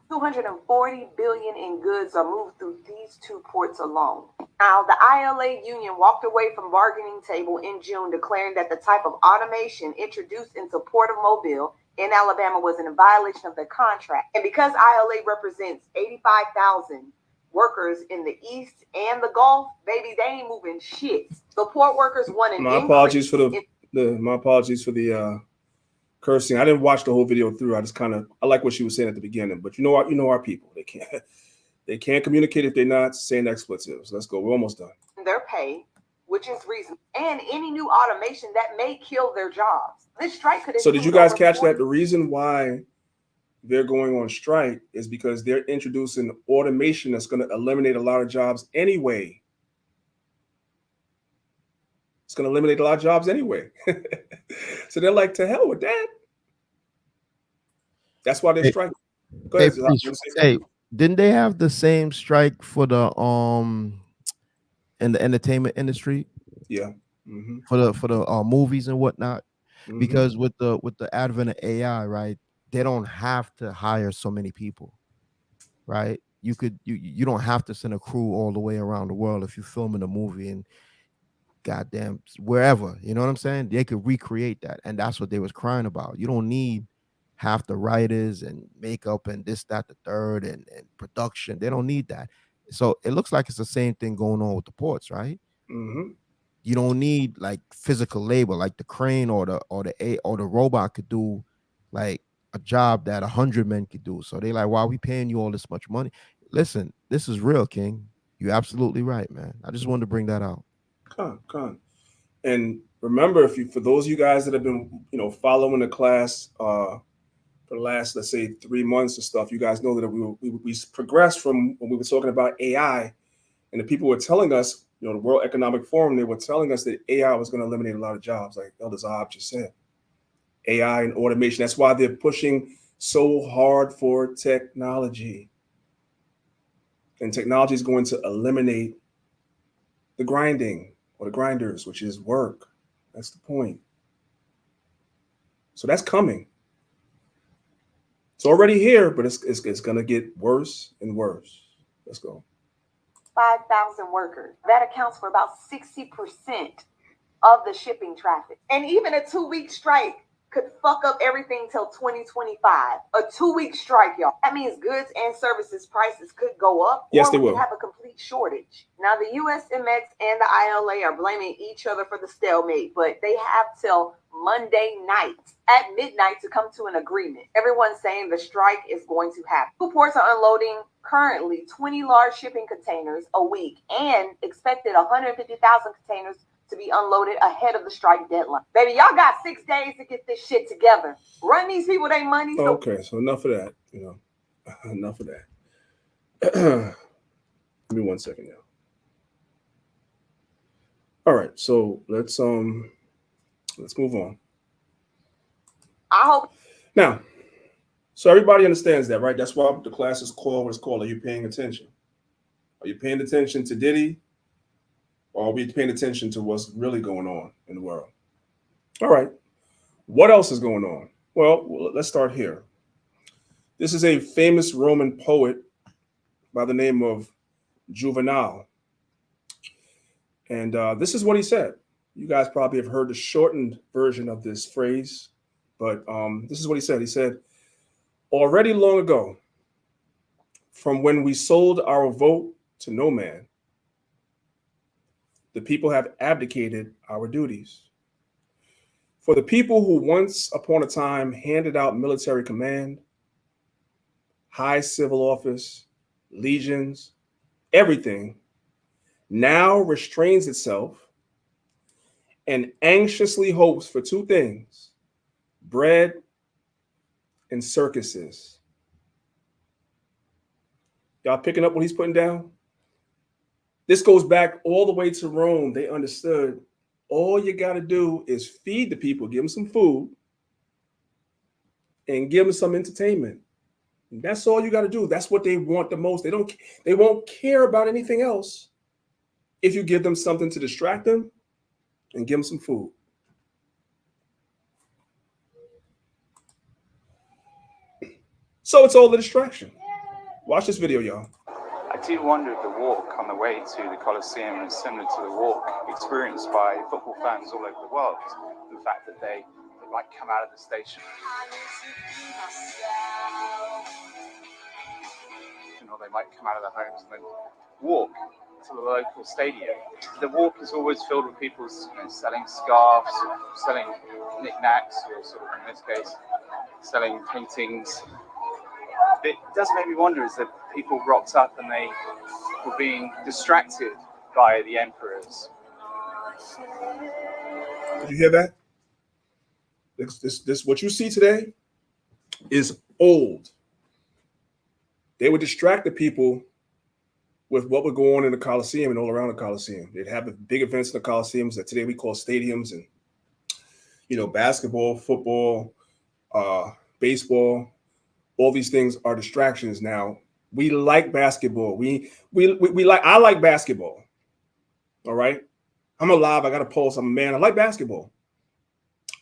240 billion in goods are moved through these two ports alone. Now, the ILA union walked away from bargaining table in June, declaring that the type of automation introduced into Port of Mobile in Alabama was in violation of their contract. And because ILA represents 85,000 workers in the East and the Gulf, baby, they ain't moving shit. The port workers want an My apologies for the cursing. I didn't watch the whole video through. I like what she was saying at the beginning, but you know our people. They can't communicate if they're not saying expletives. Let's go. We're almost done. Their pay, which is reasonable, and any new automation that may kill their jobs. This strike could. So did you guys catch that? The reason why they're going on strike is because they're introducing automation that's going to eliminate a lot of jobs anyway. It's going to eliminate a lot of jobs anyway. So they're like, to hell with that. That's why they're striking. Go ahead. Hey, didn't they have the same strike for the in the entertainment industry? Yeah. For the movies and whatnot. Because with the advent of AI, right, they don't have to hire so many people, right? You don't have to send a crew all the way around the world if you're filming a movie and goddamn wherever, you know what I'm saying? They could recreate that, and that's what they was crying about. You don't need half the writers and makeup and this, that, the third, and production. They don't need that. So it looks like it's the same thing going on with the ports, right? You don't need like physical labor, like the crane or the robot could do like a job that 100 men could do. So they like, why are we paying you all this much money? Listen, this is real, King. You're absolutely right, man. I just wanted to bring that out. Con. And remember, for those of you guys that have been, following the class for the last, let's say, 3 months and stuff, you guys know that we progressed from when we were talking about AI, and the people were telling us, the World Economic Forum, they were telling us that AI was going to eliminate a lot of jobs, like Elder Zahab just said. AI and automation. That's why they're pushing so hard for technology. And technology is going to eliminate the grinding or the grinders, which is work. That's the point. So that's coming. It's already here, but it's going to get worse and worse. Let's go. 5,000 workers. That accounts for about 60% of the shipping traffic. And even a 2-week strike could fuck up everything till 2025. A 2-week strike, y'all. That means goods and services prices could go up. Yes, or they we will. could have a complete shortage. Now, the USMX and the ILA are blaming each other for the stalemate, but they have till Monday night at midnight to come to an agreement. Everyone's saying the strike is going to happen. Two ports are unloading currently 20 large shipping containers a week and expected 150,000 containers to be unloaded ahead of the strike deadline. Baby, y'all got 6 days to get this shit together. Run these people their money. Okay, so enough of that. Enough of that. Give me 1 second now. All right, so let's move on. I hope now. So everybody understands that, right? That's why the class is called what it's called. Are you paying attention? Are you paying attention to Diddy? Or are we paying attention to what's really going on in the world? All right. What else is going on? Well, let's start here. This is a famous Roman poet by the name of Juvenal. And this is what he said. You guys probably have heard the shortened version of this phrase, but this is what he said. He said, already long ago, from when we sold our vote to no man, the people have abdicated our duties. For the people who once upon a time handed out military command, high civil office, legions, everything, now restrains itself and anxiously hopes for two things: bread and circuses. Y'all picking up what he's putting down? This goes back all the way to Rome. They understood all you got to do is feed the people, give them some food, and give them some entertainment. And that's all you got to do. That's what they want the most. They won't care about anything else if you give them something to distract them and give them some food. So it's all the distraction. Watch this video, y'all. I do wonder if the walk on the way to the Colosseum is similar to the walk experienced by football fans all over the world. The fact that they might come out of the station, or they might come out of their homes and then walk to the local stadium. The walk is always filled with people selling scarves, selling knickknacks, or sort of in this case, selling paintings. It does make me wonder, is that people rocked up and they were being distracted by the emperors. Did you hear that? This what you see today is old. They would distract the people with what would go on in the Coliseum and all around the Coliseum. They'd have the big events in the Coliseums that today we call stadiums, and basketball, football, baseball. All these things are distractions now. We like basketball. I like basketball. All right. I'm alive. I got a pulse. I'm a man. I like basketball.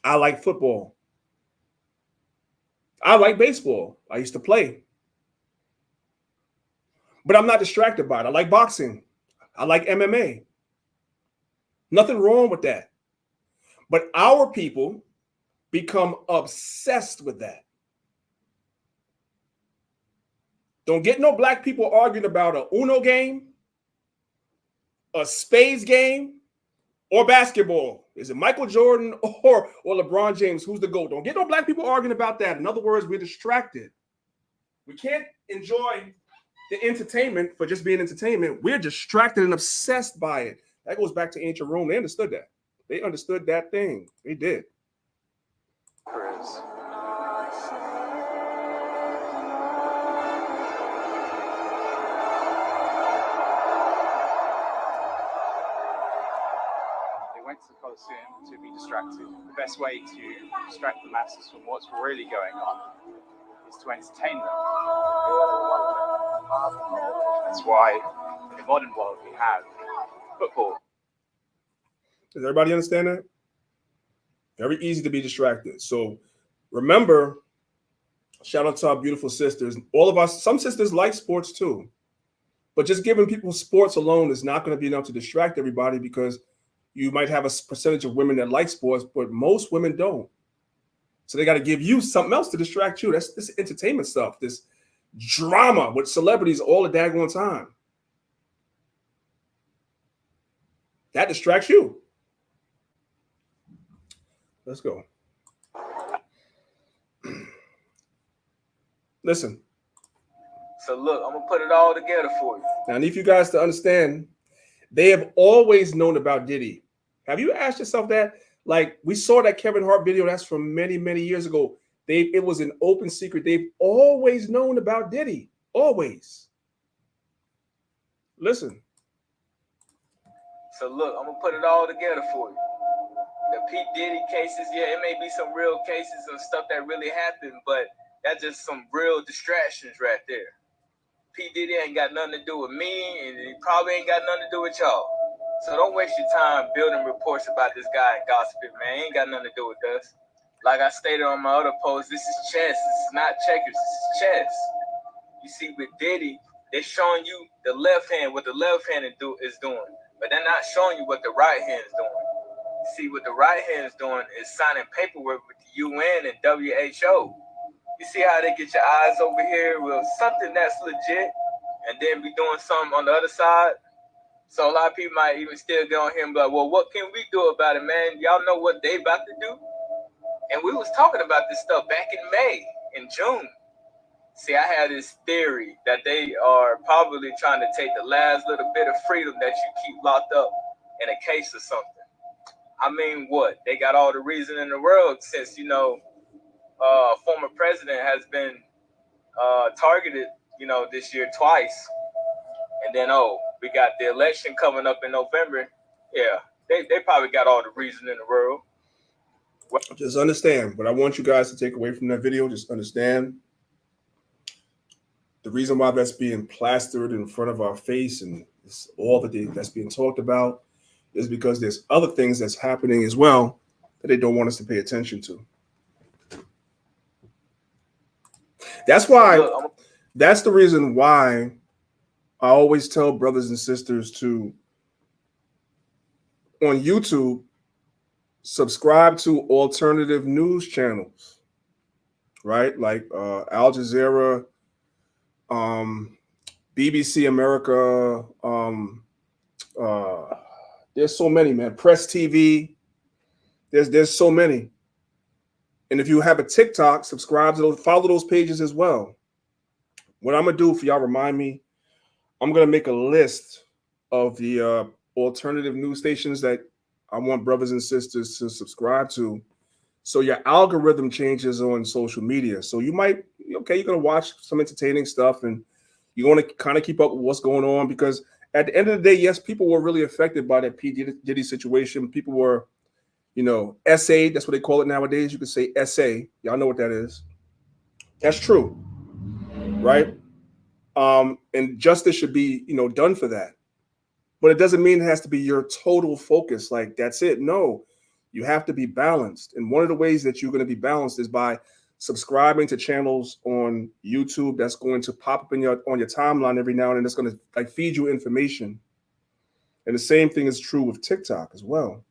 I like football. I like baseball. I used to play. But I'm not distracted by it. I like boxing. I like MMA. Nothing wrong with that. But our people become obsessed with that. Don't get no black people arguing about a Uno game, a spades game, or basketball. Is it Michael Jordan or LeBron James? Who's the GOAT? Don't get no black people arguing about that. In other words, we're distracted. We can't enjoy the entertainment for just being entertainment. We're distracted and obsessed by it. That goes back to ancient Rome. They understood that. They understood that thing. They did. To be distracted. The best way to distract the masses from what's really going on is to entertain them. That's why in the modern world we have football. Does everybody understand that? Very easy to be distracted. So remember, shout out to our beautiful sisters. All of us, some sisters like sports too. But just giving people sports alone is not going to be enough to distract everybody, because you might have a percentage of women that like sports, but most women don't. So they got to give you something else to distract you. That's this entertainment stuff, this drama with celebrities all the daggone time. That distracts you. Let's go. Listen. So look, I'm going to put it all together for you. Now, I need you guys to understand, they have always known about Diddy. Have you asked yourself that? Like, we saw that Kevin Hart video, that's from many, many years ago. It was an open secret. They've always known about Diddy. Always. Listen. So look, I'm going to put it all together for you. The P. Diddy cases, yeah, it may be some real cases of stuff that really happened, but that's just some real distractions right there. P. Diddy ain't got nothing to do with me, and he probably ain't got nothing to do with y'all. So don't waste your time building reports about this guy and gossiping, man. He ain't got nothing to do with us. Like I stated on my other post, this is chess. This is not checkers. This is chess. You see, with Diddy, they're showing you the left hand, what the left hand is doing. But they're not showing you what the right hand is doing. See, what the right hand is doing is signing paperwork with the UN and WHO. You see how they get your eyes over here with something that's legit and then be doing something on the other side? So a lot of people might even still get on here and be like, well, what can we do about it, man? Y'all know what they about to do? And we was talking about this stuff back in May, in June. See, I had this theory that they are probably trying to take the last little bit of freedom that you keep locked up in a case or something. I mean, what? They got all the reason in the world since, former president has been targeted, this year twice. And then, we got the election coming up in November. Yeah, they probably got all the reason in the world. Just understand what I want you guys to take away from that video. Just understand the reason why that's being plastered in front of our face and it's all that's being talked about is because there's other things that's happening as well that they don't want us to pay attention to. That's why, that's the reason why I always tell brothers and sisters to, on YouTube, subscribe to alternative news channels, right? Like Al Jazeera, BBC America, there's so many, man. Press TV, there's so many. And if you have a TikTok, subscribe to those, follow those pages as well. What I'm gonna do for y'all, remind me, I'm gonna make a list of the alternative news stations that I want brothers and sisters to subscribe to, so your algorithm changes on social media. So you might, okay, you're gonna watch some entertaining stuff and you want to kind of keep up with what's going on, because at the end of the day, yes, people were really affected by that P. Diddy situation. People were, SA, that's what they call it nowadays. You could say SA. Y'all know what that is. That's true, right? And justice should be, done for that. But it doesn't mean it has to be your total focus. Like, that's it. No, you have to be balanced. And one of the ways that you're going to be balanced is by subscribing to channels on YouTube that's going to pop up on your timeline every now and then. That's going to feed you information. And the same thing is true with TikTok as well.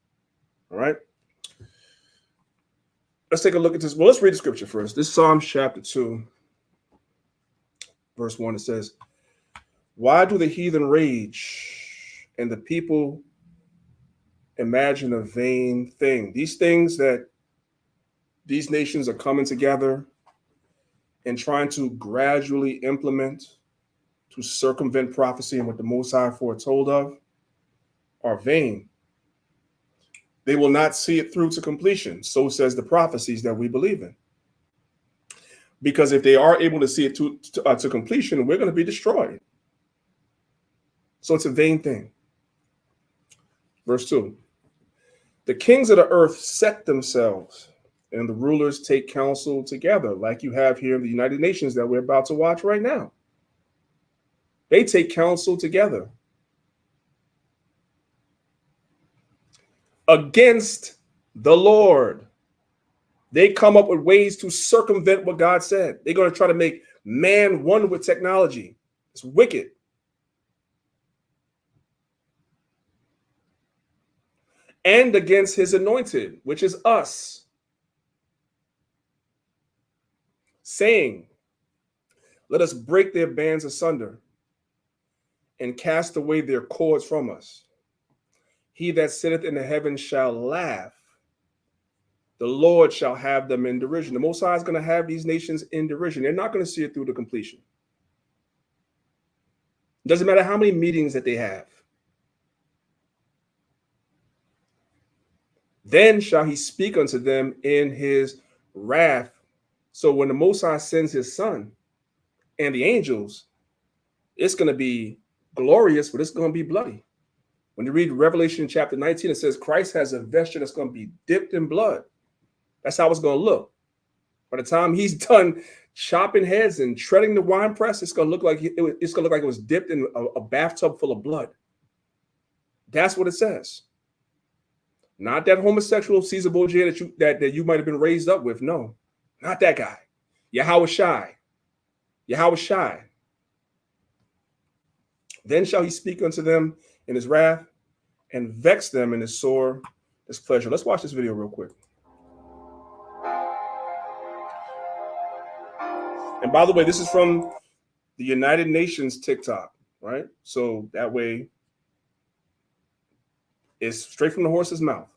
All right. Let's take a look at this. Well, let's read the scripture first. This is Psalms chapter 2, verse 1. It says, "Why do the heathen rage and the people imagine a vain thing?" These things that these nations are coming together and trying to gradually implement to circumvent prophecy and what the Most High foretold of are vain. They will not see it through to completion. So says the prophecies that we believe in. Because if they are able to see it to completion, we're going to be destroyed. So it's a vain thing. Verse 2. "The kings of the earth set themselves, and the rulers take counsel together," like you have here in the United Nations that we're about to watch right now. They take counsel together against the Lord. They come up with ways to circumvent what God said. They're going to try to make man one with technology. It's wicked. And against his anointed, which is us, saying, "Let us break their bands asunder and cast away their cords from us. He that sitteth in the heavens shall laugh. The Lord shall have them in derision." The Most High is going to have these nations in derision. They're not going to see it through to completion. It doesn't matter how many meetings that they have. "Then shall he speak unto them in his wrath." So when the Most High sends his son and the angels, it's going to be glorious, but it's going to be bloody. When you read Revelation chapter 19, it says Christ has a vesture that's going to be dipped in blood. That's how it's going to look. By the time he's done chopping heads and treading the winepress, it's going to look like it was dipped in a bathtub full of blood. That's what it says. Not that homosexual Caesar Borgia that you might have been raised up with. No, not that guy. Yahweh Shai. "Then shall he speak unto them in his wrath and vex them in his sore displeasure." Let's watch this video real quick. And by the way, this is from the United Nations TikTok, right? So that way it's straight from the horse's mouth.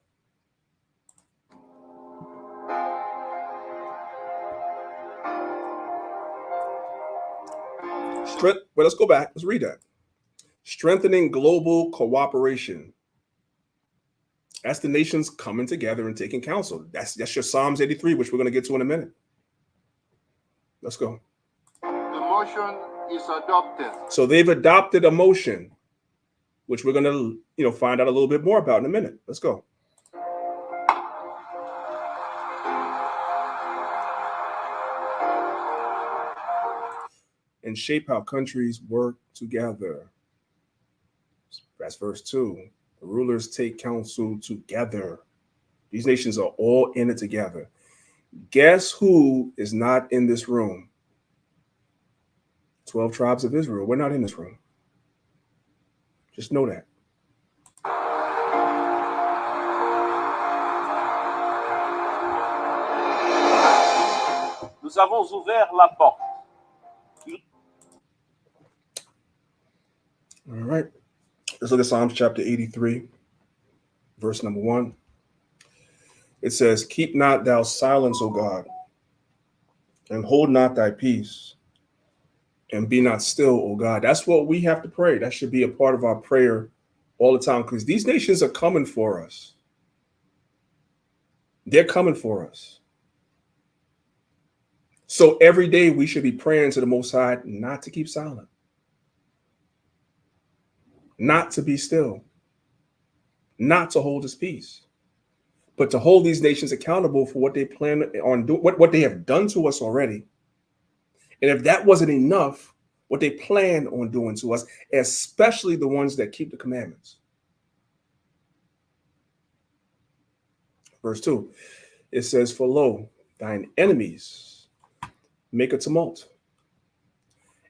Well, let's go back. Let's read that. "Strengthening global cooperation That's the nations coming together and taking counsel. That's your Psalms 83, which we're going to get to in a minute. Let's go. The motion is adopted. So they've adopted a motion, which we're going to, find out a little bit more about in a minute. Let's go. And shape how countries work together. That's verse 2. The rulers take counsel together. These nations are all in it together. Guess who is not in this room? 12 tribes of Israel. We're not in this room. Just know that. Nous avons ouvert la porte. All right. Let's look at Psalms chapter 83, verse number 1. It says, keep not thou silence, O God, and hold not thy peace, and be not still, O God. That's what we have to pray. That should be a part of our prayer all the time, because these nations are coming for us. They're coming for us. So every day we should be praying to the Most High not to keep silent, not to be still, not to hold his peace, but to hold these nations accountable for what they plan on doing, what they have done to us already. And if that wasn't enough, what they plan on doing to us, especially the ones that keep the commandments. Verse 2, it says, for lo, thine enemies make a tumult,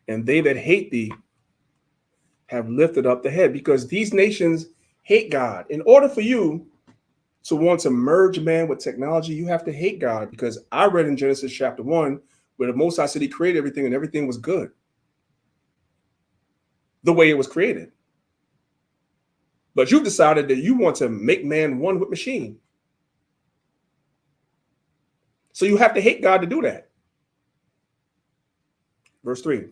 and they that hate thee have lifted up the head, because these nations hate God. In order for you to want to merge man with technology, you have to hate God, because I read in Genesis chapter 1 where the Most High said he created everything and everything was good the way it was created. But you've decided that you want to make man one with machine. So you have to hate God to do that. Verse 3.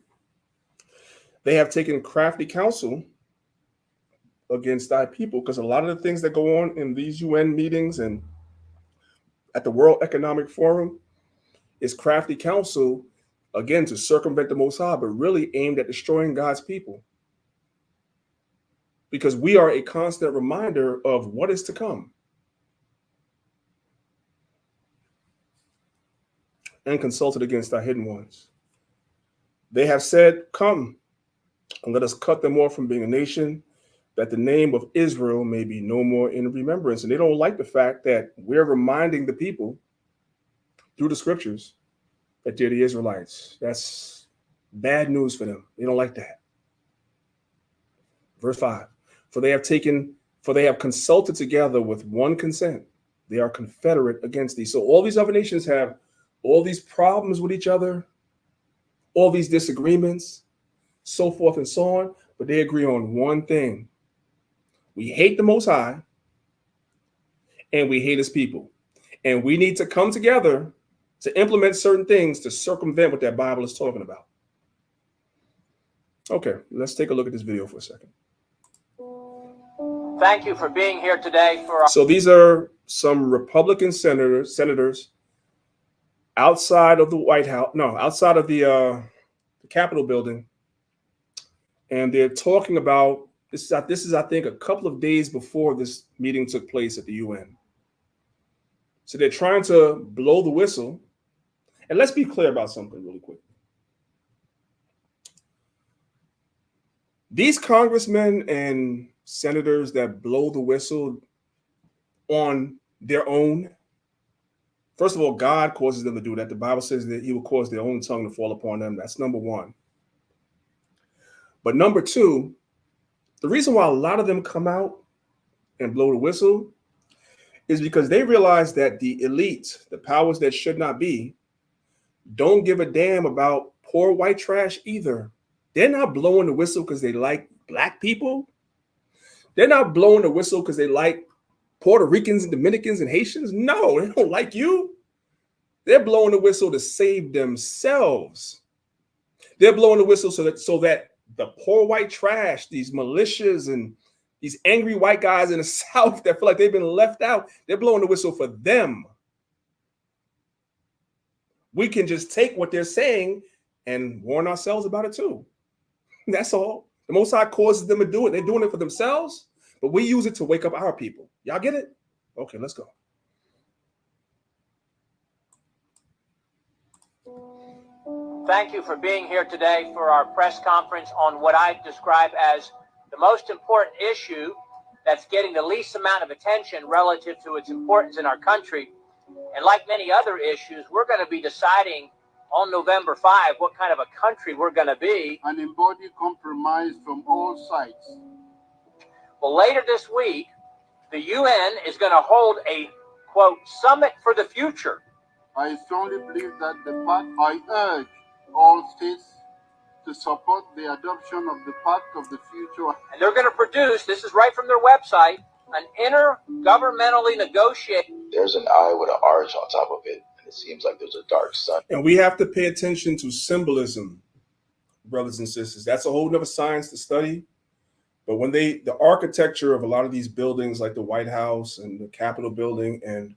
They have taken crafty counsel against thy people, because a lot of the things that go on in these UN meetings and at the World Economic Forum is crafty counsel, again, to circumvent the Most High, but really aimed at destroying God's people. Because we are a constant reminder of what is to come. And consulted against our hidden ones. They have said, come, and let us cut them off from being a nation, that the name of Israel may be no more in remembrance. And they don't like the fact that we're reminding the people through the scriptures that they're the Israelites. That's bad news for them. They don't like that. Verse 5, for they have consulted together with one consent. They are confederate against thee. So all these other nations have all these problems with each other, all these disagreements, so forth and so on, but they agree on one thing. We hate the Most High, and we hate his people. And we need to come together to implement certain things to circumvent what that Bible is talking about. Okay, let's take a look at this video for a second. Thank you for being here today. So these are some Republican senators outside of the White House, outside of the Capitol building. And they're talking about, this is, I think, a couple of days before this meeting took place at the UN. So they're trying to blow the whistle. And let's be clear about something really quick. These congressmen and senators that blow the whistle on their own, first of all, God causes them to do that. The Bible says that he will cause their own tongue to fall upon them. That's number one. But number two, the reason why a lot of them come out and blow the whistle is because they realize that the elite, the powers that should not be, don't give a damn about poor white trash either. They're not blowing the whistle because they like black people. They're not blowing the whistle because they like Puerto Ricans and Dominicans and Haitians. No, they don't like you. They're blowing the whistle to save themselves. They're blowing the whistle so that the poor white trash, these militias and These angry white guys in the South that feel like they've been left out, they're blowing the whistle for them. We can just take what they're saying and warn ourselves about it too. That's all. The Most High causes them to do it. They're doing it for themselves, but we use it to wake up our people. Y'all get it? Okay, let's go. Thank you for being here today for our press conference on what I describe as the most important issue that's getting the least amount of attention relative to its importance in our country. And like many other issues, we're going to be deciding on November 5 what kind of a country we're going to be. And embody compromise from all sides. Well, later this week, the UN is going to hold a, quote, summit for the future. I strongly believe that I urge all states to support the adoption of the Pact of the Future. And they're going to produce, this is right from their website, an intergovernmentally negotiated. There's an eye with an arch on top of it, and it seems like there's a dark sun. And we have to pay attention to symbolism, brothers and sisters. That's a whole nother science to study. But when the architecture of a lot of these buildings, like the White House and the Capitol building and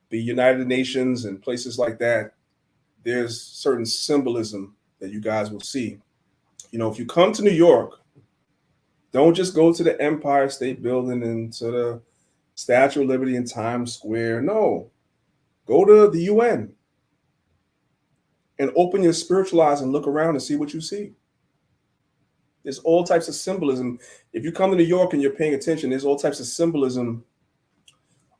the United Nations and places like that, there's certain symbolism that you guys will see. You know, if you come to New York, don't just go to the Empire State Building and to the Statue of Liberty in Times Square. No, go to the UN and open your spiritual eyes and look around and see what you see. There's all types of symbolism. If you come to New York and you're paying attention, there's all types of symbolism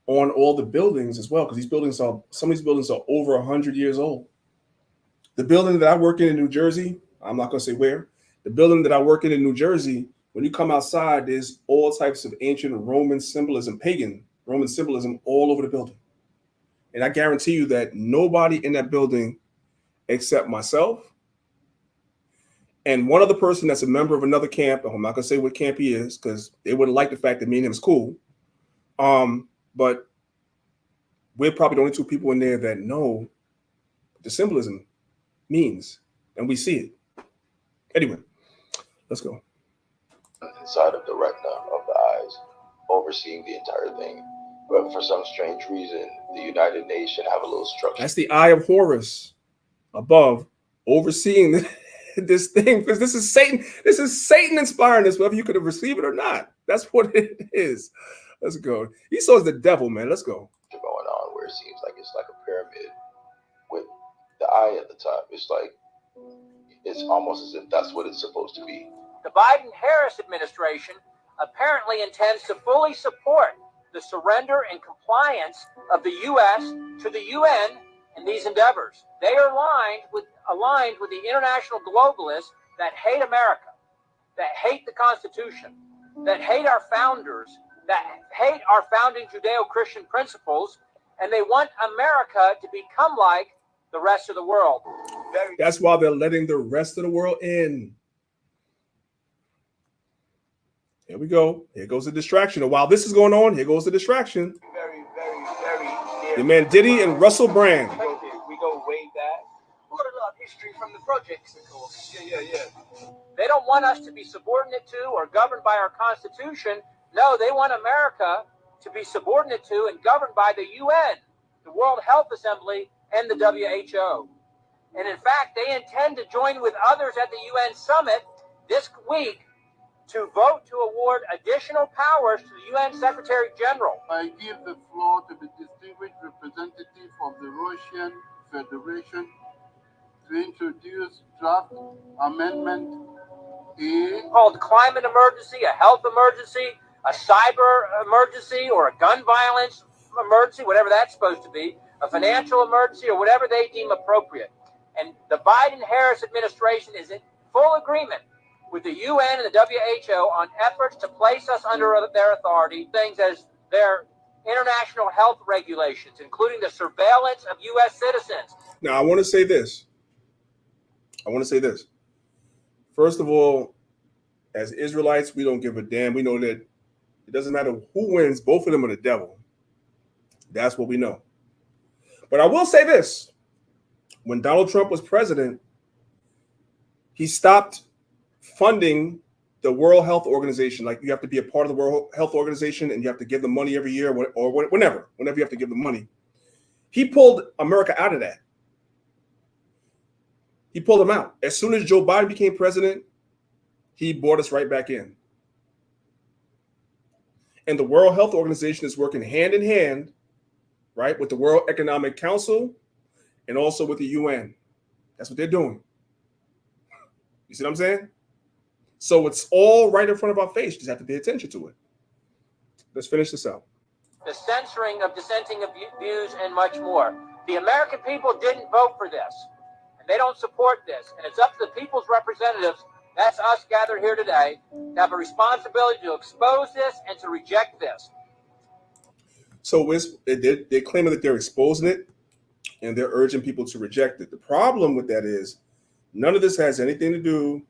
on all the buildings as well, because some of these buildings are over 100 years old. The building that I work in New Jersey, I'm not going to say where, the building that I work in New Jersey, when you come outside, there's all types of ancient Roman symbolism, pagan Roman symbolism all over the building. And I guarantee you that nobody in that building except myself and one other person that's a member of another camp, I'm not going to say what camp he is because they wouldn't like the fact that me and him is cool. But we're probably the only two people in there that know what the symbolism means, and we see it. Anyway, let's go. Inside of the retina of the eyes, overseeing the entire thing. But for some strange reason, the United Nations have a little structure. That's the Eye of Horus above, overseeing this thing, because this is Satan. This is Satan inspiring this, whether you could have received it or not. That's what it is. Let's go. Esau's the devil, man. Let's go. Going on where it seems like it's like a pyramid with the eye at the top. It's almost as if that's what it's supposed to be. The Biden-Harris administration apparently intends to fully support the surrender and compliance of the U.S. to the UN in these endeavors. They are aligned with the international globalists that hate America, that hate the Constitution, that hate our founders, that hate our founding Judeo-Christian principles, and they want America to become like the rest of the world. That's why they're letting the rest of the world in. Here we go. Here goes the distraction. And while this is going on, here goes the distraction. Very The man Diddy and Russell Brand. We go way back. What a lot of history from the projects, of course. Yeah. They don't want us to be subordinate to or governed by our Constitution. No, they want America to be subordinate to and governed by the UN, the World Health Assembly, and the WHO. And in fact, they intend to join with others at the UN summit this week to vote to award additional powers to the UN Secretary General. I give the floor to the distinguished representative of the Russian Federation to introduce draft amendment A. Called climate emergency, a health emergency, a cyber emergency, or a gun violence emergency, whatever that's supposed to be, a financial emergency, or whatever they deem appropriate. And the Biden-Harris administration is in full agreement with the UN and the WHO on efforts to place us under their authority, things as their international health regulations, including the surveillance of U.S. citizens. Now, I want to say this. First of all, as Israelites, we don't give a damn. We know that it doesn't matter who wins. Both of them are the devil. That's what we know. But I will say this. When Donald Trump was president, he stopped funding the World Health Organization, like you have to be a part of the World Health Organization and you have to give them money every year or whenever you have to give them money. He pulled America out of that. He pulled them out. As soon as Joe Biden became president, he brought us right back in. And the World Health Organization is working hand in hand, right, with the World Economic Council and also with the UN. That's what they're doing. You see what I'm saying? So it's all right in front of our face. You just have to pay attention to it. Let's finish this out. The censoring of dissenting views and much more. The American people didn't vote for this, and they don't support this. And it's up to the people's representatives, that's us gathered here today, to have a responsibility to expose this and to reject this. So they're claiming that they're exposing it, and they're urging people to reject it. The problem with that is none of this has anything to do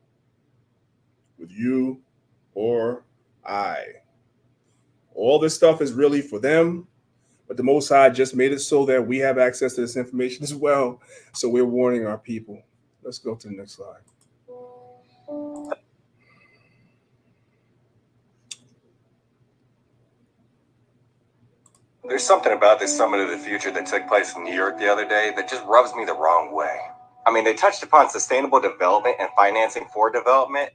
with you or I. All this stuff is really for them, but the Most High just made it so that we have access to this information as well. So we're warning our people. Let's go to the next slide. There's something about this Summit of the Future that took place in New York the other day that just rubs me the wrong way. I mean, they touched upon sustainable development and financing for development,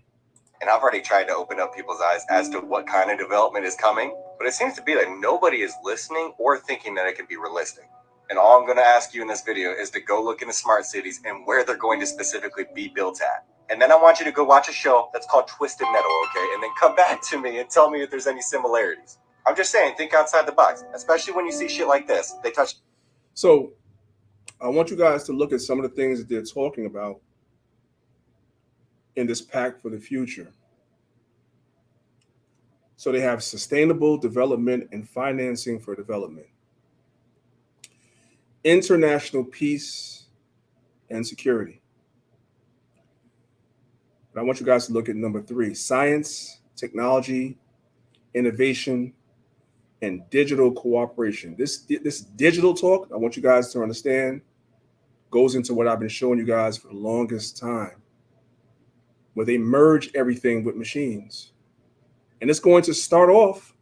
and I've already tried to open up people's eyes as to what kind of development is coming, but it seems to be that nobody is listening or thinking that it can be realistic. And all I'm going to ask you in this video is to go look into smart cities and where they're going to specifically be built at. And then I want you to go watch a show that's called Twisted Metal, okay? And then come back to me and tell me if there's any similarities. I'm just saying, think outside the box, especially when you see shit like this. They touch. So I want you guys to look at some of the things that they're talking about in this pact for the future. So they have sustainable development and financing for development, international peace and security. And I want you guys to look at number 3, science, technology, innovation, and digital cooperation. This digital talk, I want you guys to understand, goes into what I've been showing you guys for the longest time, where they merge everything with machines. And it's going to start off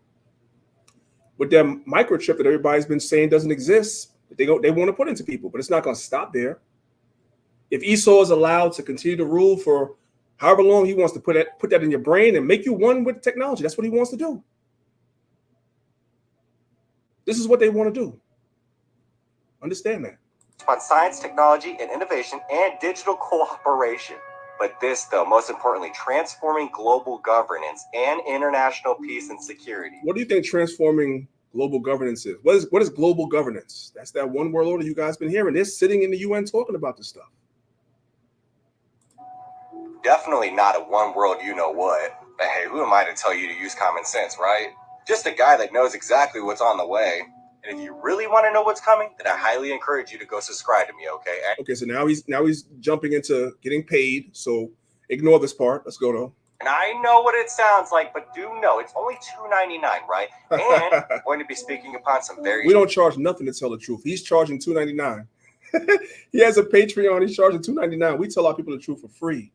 with that microchip that everybody's been saying doesn't exist, that they want to put into people, but it's not going to stop there. If Esau is allowed to continue to rule for however long he wants to put that in your brain and make you one with technology, that's what he wants to do. This is what they want to do. Understand that. On science, technology, and innovation, and digital cooperation. But this, though, most importantly, transforming global governance and international peace and security. What do you think transforming global governance is? What is global governance? That's that one world order you guys been hearing. They're sitting in the UN talking about this stuff. Definitely not a one world you know what. But hey, who am I to tell you to use common sense, right? Just a guy that knows exactly what's on the way. And if you really want to know what's coming, then I highly encourage you to go subscribe to me, okay? Okay, so now he's jumping into getting paid. So ignore this part. Let's go though. And I know what it sounds like, but do know it's only $2.99, right? And I'm going to be speaking upon some very. We don't charge nothing to tell the truth. He's charging $2.99. He has a Patreon. He's charging $2.99. We tell our people the truth for free.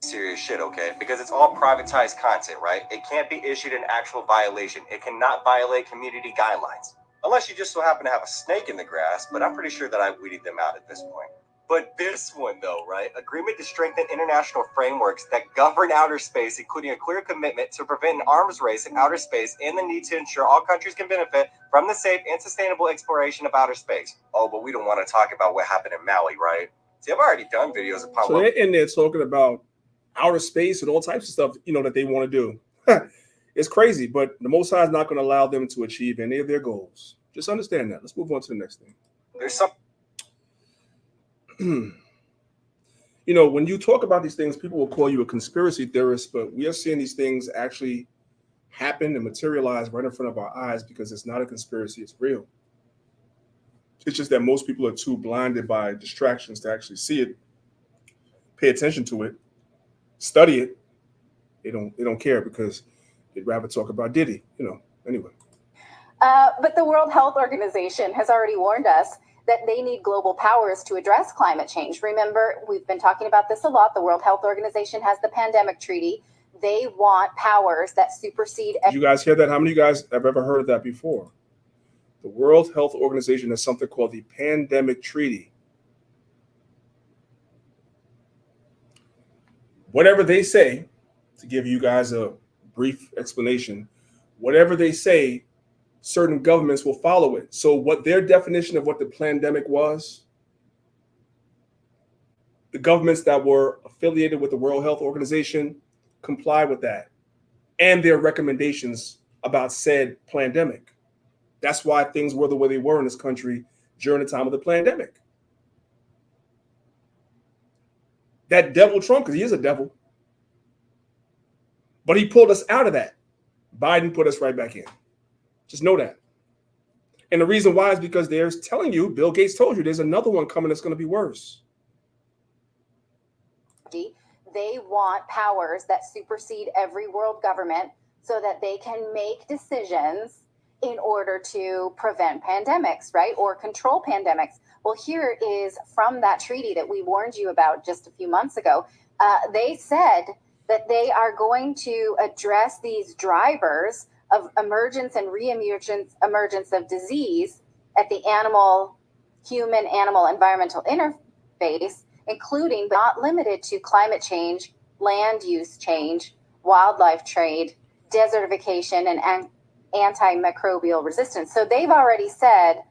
Serious shit, okay? Because it's all privatized content, right? It can't be issued an actual violation. It cannot violate community guidelines. Unless you just so happen to have a snake in the grass, but I'm pretty sure that I've weeded them out at this point. But this one, though, right? Agreement to strengthen international frameworks that govern outer space, including a clear commitment to prevent an arms race in outer space and the need to ensure all countries can benefit from the safe and sustainable exploration of outer space. Oh, but we don't want to talk about what happened in Maui, right? See, I've already done videos upon. So they're in there talking about outer space and all types of stuff, that they want to do. It's crazy, but the Most High is not going to allow them to achieve any of their goals. Just understand that. Let's move on to the next thing. There's some. When you talk about these things, people will call you a conspiracy theorist, but we are seeing these things actually happen and materialize right in front of our eyes because it's not a conspiracy, it's real. It's just that most people are too blinded by distractions to actually see it, pay attention to it, study it. They don't care because they'd rather talk about Diddy, anyway. But the World Health Organization has already warned us that they need global powers to address climate change. Remember, we've been talking about this a lot. The World Health Organization has the pandemic treaty. They want powers that supersede. Did you guys hear that? How many of you guys have ever heard of that before? The World Health Organization has something called the Pandemic Treaty. Whatever they say, to give you guys a brief explanation, whatever they say, certain governments will follow it. So what their definition of what the pandemic was, the governments that were affiliated with the World Health Organization comply with that and their recommendations about said pandemic. That's why things were the way they were in this country during the time of the pandemic. That devil Trump, because he is a devil, but he pulled us out of that. Biden put us right back in. Just know that. And the reason why is because they're telling you, Bill Gates told you, there's another one coming that's going to be worse. They want powers that supersede every world government so that they can make decisions in order to prevent pandemics, right? Or control pandemics. Well, here is from that treaty that we warned you about just a few months ago. They said that they are going to address these drivers of emergence and re-emergence of disease at the human-animal environmental interface, including but not limited to climate change, land use change, wildlife trade, desertification, and antimicrobial resistance. So they've already said,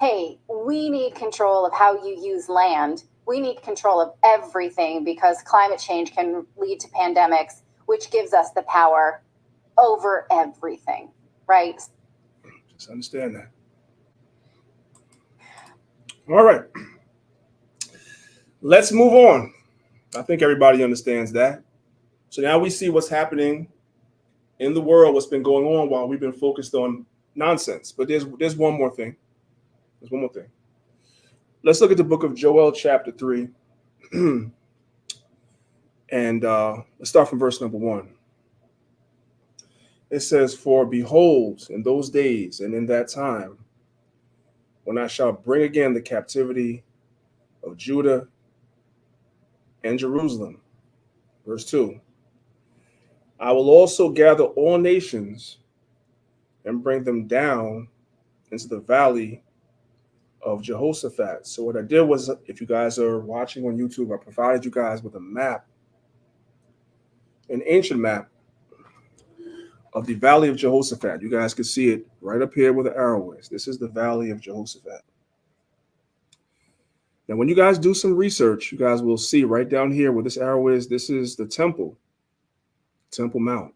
hey, we need control of how you use land. We need control of everything because climate change can lead to pandemics, which gives us the power over everything, right? Just understand that. All right. Let's move on. I think everybody understands that. So now we see what's happening in the world, what's been going on while we've been focused on nonsense. But there's one more thing. There's one more thing. Let's look at the book of Joel, chapter 3. And let's start from verse number 1. It says, "For behold, in those days and in that time, when I shall bring again the captivity of Judah and Jerusalem." Verse 2. "I will also gather all nations and bring them down into the valley of Jehoshaphat." So what I did was, if you guys are watching on YouTube, I provided you guys with a map, an ancient map of the valley of Jehoshaphat. You guys can see it right up here where the arrow is. This is the valley of Jehoshaphat. Now, when you guys do some research, you guys will see right down here where this arrow is, this is the Temple Mount.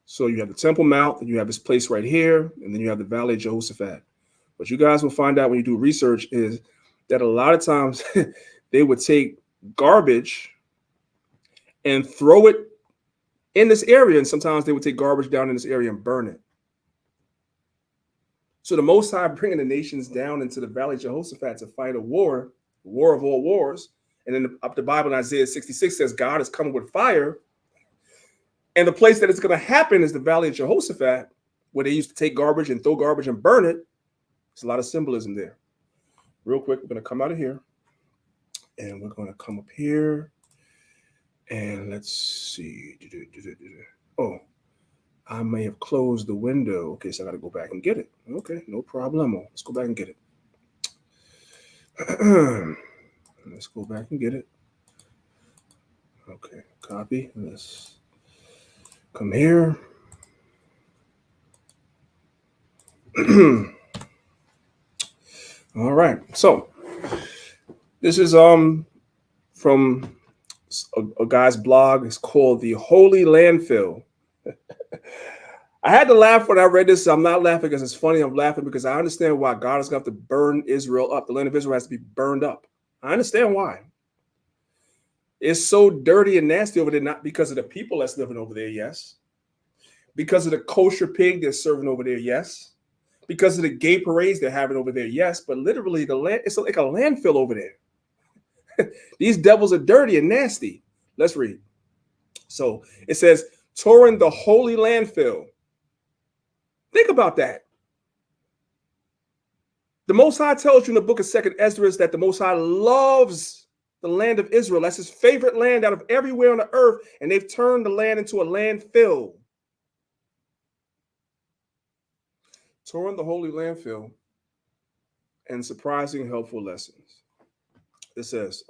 So you have the Temple Mount, and you have this place right here, and then you have the valley of Jehoshaphat. What you guys will find out when you do research is that a lot of times they would take garbage and throw it in this area, and sometimes they would take garbage down in this area and burn it. So the Most High bringing the nations down into the valley of Jehoshaphat to fight a war, the war of all wars. And then up the Bible in Isaiah 66 says God is coming with fire. And the place that it's going to happen is the valley of Jehoshaphat, where they used to take garbage and throw garbage and burn it. There's a lot of symbolism there. Real quick, we're going to come out of here. And we're going to come up here. And let's see. Oh, I may have closed the window. Okay, so I got to go back and get it. Okay, no problemo. Let's go back and get it. Let's go back and get it. Okay, copy. Let's come here. All right. So this is from a guy's blog. It's called The Holy Landfill. I had to laugh when I read this. I'm not laughing because it's funny. I'm laughing because I understand why God is going to have to burn Israel up. The land of Israel has to be burned up. I understand why. It's so dirty and nasty over there, not because of the people that's living over there, yes. Because of the kosher pig they're serving over there, yes. Because of the gay parades they're having over there, yes. But literally, the land, it's like a landfill over there. These devils are dirty and nasty. Let's read. So it says, touring the holy landfill. Think about that. The Most High tells you in the book of 2nd Ezra that the Most High loves the land of Israel. That's his favorite land out of everywhere on the earth, and they've turned the land into a landfill. Torn the holy landfill, and surprising helpful lessons. It says,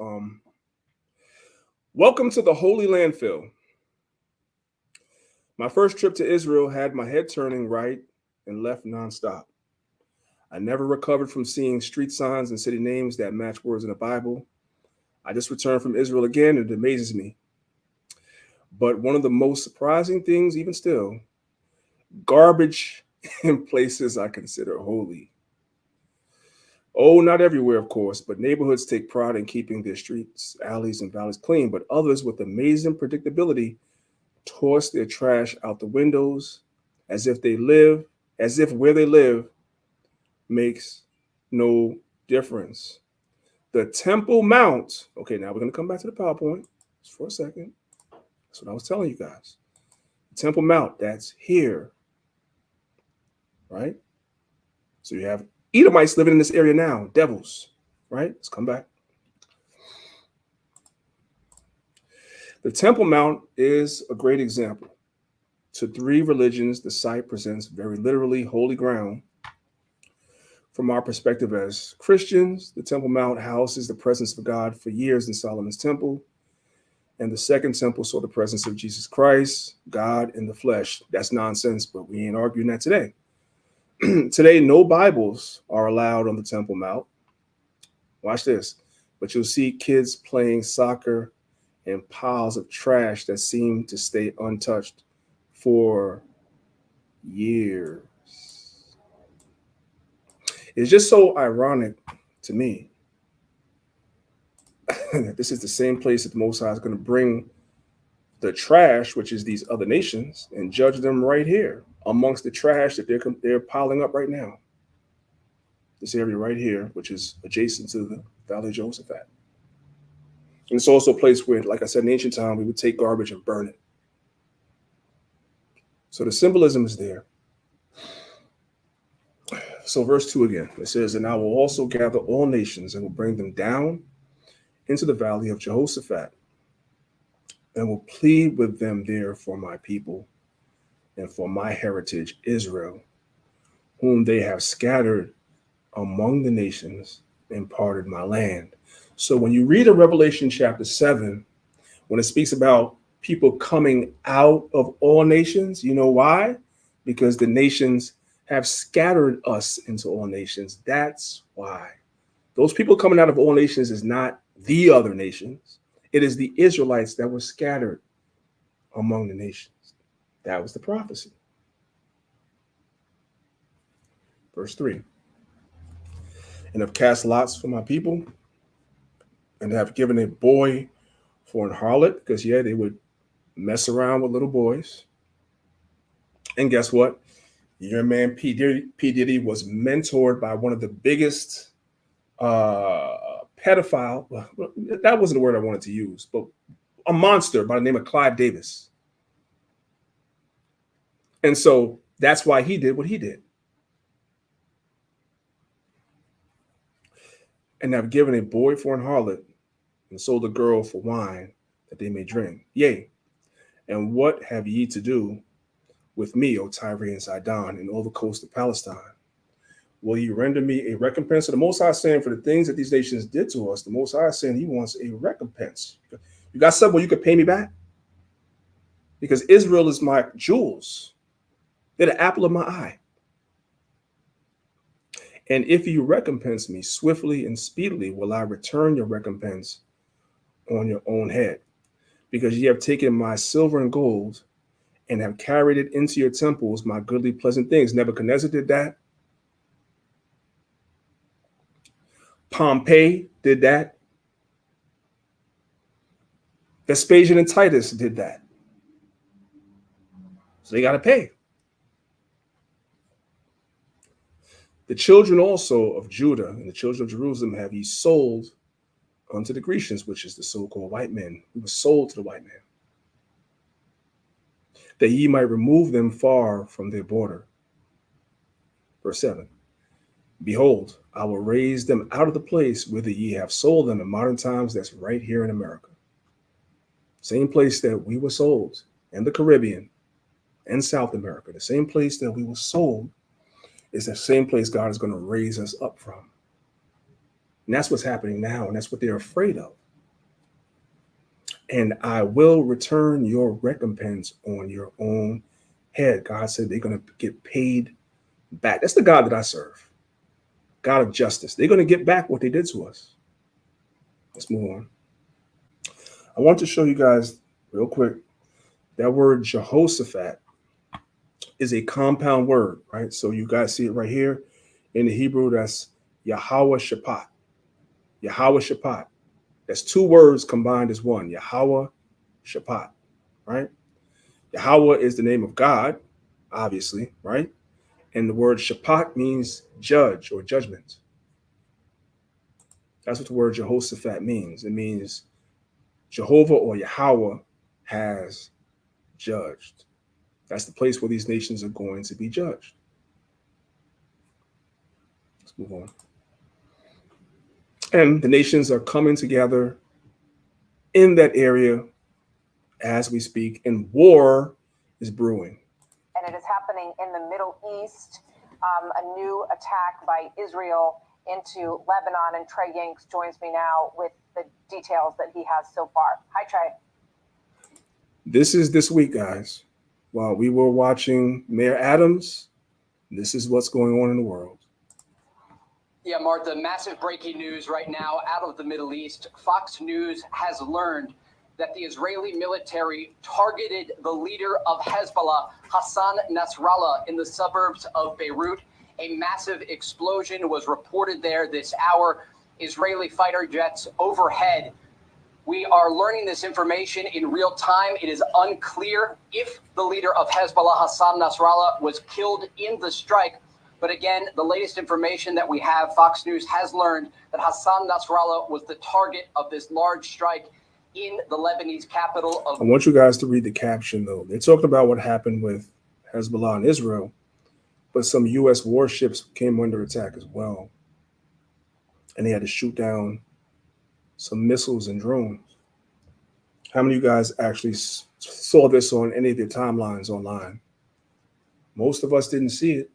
welcome to the holy landfill. My first trip to Israel had my head turning right and left nonstop. I never recovered from seeing street signs and city names that match words in the Bible. I just returned from Israel again, and it amazes me. But one of the most surprising things, even still, garbage in places I consider holy. Oh, not everywhere, of course, but neighborhoods take pride in keeping their streets, alleys, and valleys clean, but others with amazing predictability toss their trash out the windows as if where they live makes no difference. The Temple Mount. Okay, now we're going to come back to the PowerPoint just for a second. That's what I was telling you guys. The Temple Mount, that's here, right? So you have Edomites living in this area now, devils, right? Let's come back. The Temple Mount is a great example. To three religions, the site presents very literally holy ground. From our perspective as Christians, the Temple Mount houses the presence of God for years in Solomon's temple. And the second temple saw the presence of Jesus Christ, God in the flesh. That's nonsense, but we ain't arguing that today. Today, no Bibles are allowed on the Temple Mount. Watch this. But you'll see kids playing soccer and piles of trash that seem to stay untouched for years. It's just so ironic to me that this is the same place that the Most High is going to bring the trash, which is these other nations, and judge them right here amongst the trash that they're piling up right now. This area right here, which is adjacent to the Valley of Jehoshaphat. And it's also a place where, like I said, in ancient time, we would take garbage and burn it. So the symbolism is there. So verse 2 again, it says, and I will also gather all nations and will bring them down into the Valley of Jehoshaphat and will plead with them there for my people and for my heritage, Israel, whom they have scattered among the nations and parted my land. So when you read in Revelation chapter 7, when it speaks about people coming out of all nations, you know why? Because the nations have scattered us into all nations. That's why. Those people coming out of all nations is not the other nations. It is the Israelites that were scattered among the nations. That was the prophecy. Verse 3. And have cast lots for my people, and have given a boy for an harlot, because they would mess around with little boys. And guess what? Your man P. Diddy was mentored by one of the biggest pedophile. That wasn't the word I wanted to use, but a monster by the name of Clive Davis. And so that's why he did what he did. And have given a boy for an harlot, and sold a girl for wine, that they may drink. Yea, and what have ye to do with me, O Tyre and Sidon, and all the coast of Palestine? Will you render me a recompense? So the Most High is saying, for the things that these nations did to us, the Most High is saying he wants a recompense. You got something where you could pay me back? Because Israel is my jewels. They're the apple of my eye. And if you recompense me swiftly and speedily, will I return your recompense on your own head? Because ye have taken my silver and gold and have carried it into your temples, my goodly pleasant things. Nebuchadnezzar did that. Pompey did that. Vespasian and Titus did that. So they got to pay. The children also of Judah and the children of Jerusalem have ye sold unto the Grecians, which is the so-called white men. We were sold to the white man, that ye might remove them far from their border. Verse 7. Behold, I will raise them out of the place whither ye have sold them in modern times. That's right here in America. Same place that we were sold in the Caribbean and South America. The same place that we were sold is the same place God is going to raise us up from. And that's what's happening now, and that's what they're afraid of. And I will return your recompense on your own head. God said they're going to get paid back. That's the God that I serve. God of justice. They're going to get back what they did to us. Let's move on. I want to show you guys real quick that word Jehoshaphat is a compound word, right? So you guys see it right here in the Hebrew. That's Yahweh Shaphat. Yahweh Shaphat. That's two words combined as one. Yahweh Shaphat, right? Yahweh is the name of God, obviously, right? And the word Shaphat means judge or judgment. That's what the word Jehoshaphat means. It means Jehovah or Yahweh has judged. That's the place where these nations are going to be judged. Let's move on. And the nations are coming together in that area as we speak, and war is brewing. And it is happening in the Middle East. A new attack by Israel into Lebanon, and Trey Yanks joins me now with the details that he has so far. Hi, Trey. This is this week, guys. While we were watching Mayor Adams, this is what's going on in the world. Yeah, Martha, massive breaking news right now out of the Middle East. Fox News has learned that the Israeli military targeted the leader of Hezbollah, Hassan Nasrallah, in the suburbs of Beirut. A massive explosion was reported there this hour. Israeli fighter jets overhead. We are learning this information in real time. It is unclear if the leader of Hezbollah, Hassan Nasrallah, was killed in the strike. But again, the latest information that we have, Fox News has learned that Hassan Nasrallah was the target of this large strike in the Lebanese capital of... I want you guys to read the caption, though. They're talking about what happened with Hezbollah and Israel, but some U.S. warships came under attack as well. And they had to shoot down some missiles and drones. How many of you guys actually saw this on any of your timelines online? Most of us didn't see it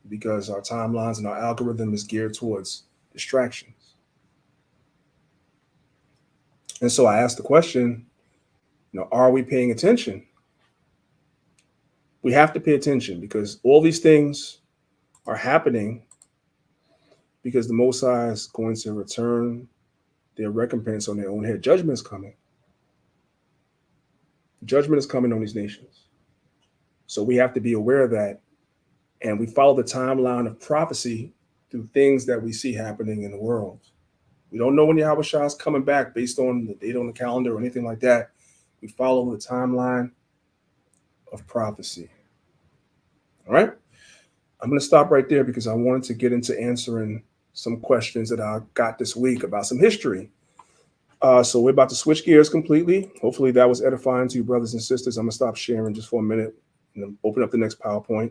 because our timelines and our algorithm is geared towards distractions. And so I asked the question, are we paying attention? We have to pay attention because all these things are happening because the Most High is going to return their recompense on their own head. Judgment is coming. Judgment is coming on these nations. So we have to be aware of that. And we follow the timeline of prophecy through things that we see happening in the world. We don't know when Yahweh Shah is coming back based on the date on the calendar or anything like that. We follow the timeline of prophecy. All right? I'm going to stop right there because I wanted to get into answering some questions that I got this week about some history. So we're about to switch gears completely. Hopefully that was edifying to you, brothers and sisters. I'm going to stop sharing just for a minute and then open up the next PowerPoint.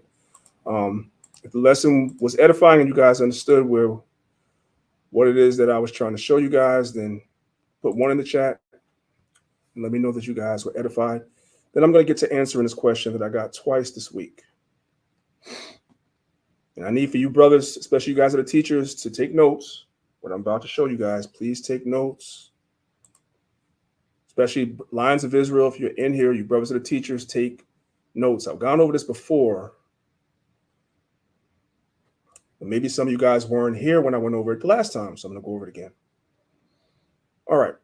If the lesson was edifying and you guys understood what it is that I was trying to show you guys, then put 1 in the chat and let me know that you guys were edified. Then I'm going to get to answering this question that I got twice this week. And I need for you brothers, especially you guys that are teachers, to take notes. What I'm about to show you guys, please take notes. Especially Lions of Israel, if you're in here, you brothers that are teachers, take notes. I've gone over this before. Maybe some of you guys weren't here when I went over it the last time, so I'm going to go over it again. All right.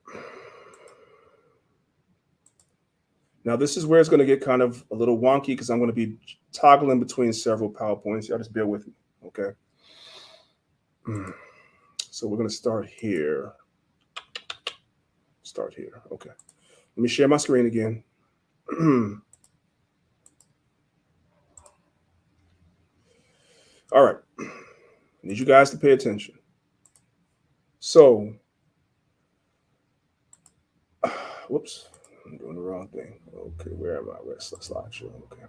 Now, this is where it's going to get kind of a little wonky because I'm going to be toggling between several PowerPoints. Y'all just bear with me, okay? So we're going to start here. Okay. Let me share my screen again. All right. I need you guys to pay attention. So, whoops, I'm doing the wrong thing. Okay, where am I? Where's the slideshow? Okay.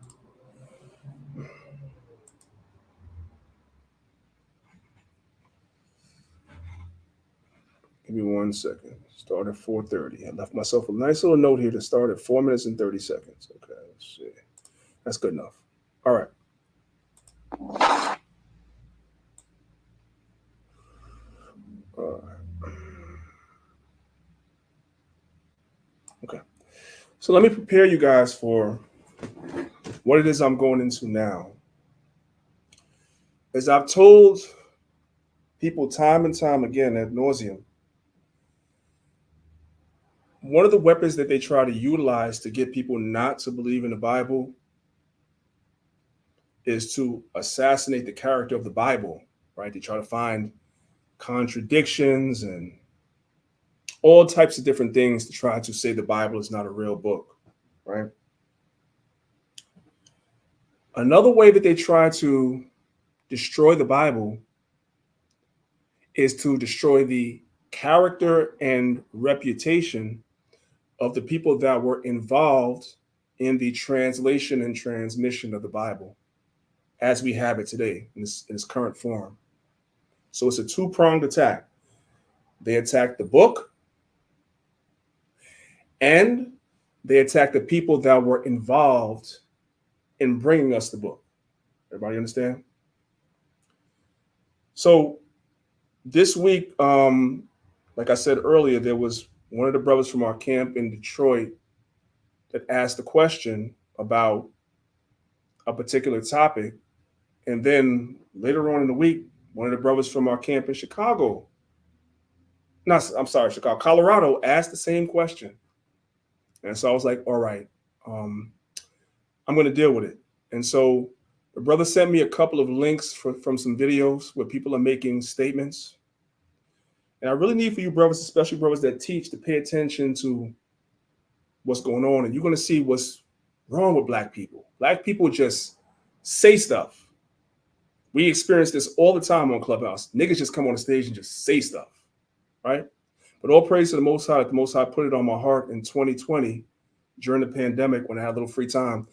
Give me 1 second. Start at 4:30. I left myself a nice little note here to start at 4 minutes and 30 seconds. Okay, let's see. That's good enough. All right. Okay. So let me prepare you guys for what it is I'm going into now. As I've told people time and time again ad nauseum, one of the weapons that they try to utilize to get people not to believe in the Bible is to assassinate the character of the Bible, right? They try to find contradictions and all types of different things to try to say the Bible is not a real book, right? Another way that they try to destroy the Bible is to destroy the character and reputation of the people that were involved in the translation and transmission of the Bible as we have it today in its current form. So it's a two-pronged attack. They attack the book and they attack the people that were involved in bringing us the book. Everybody understand? So this week, like I said earlier, there was one of the brothers from our camp in Detroit that asked a question about a particular topic. And then later on in the week, one of the brothers from our camp in Chicago, Colorado, asked the same question. And so I was like, all right, I'm going to deal with it. And so the brother sent me a couple of links from some videos where people are making statements. And I really need for you brothers, especially brothers that teach, to pay attention to what's going on. And you're going to see what's wrong with black people. Black people just say stuff. We experience this all the time on Clubhouse. Niggas just come on the stage and just say stuff, right? But all praise to the Most High. The Most High put it on my heart in 2020 during the pandemic when I had a little free time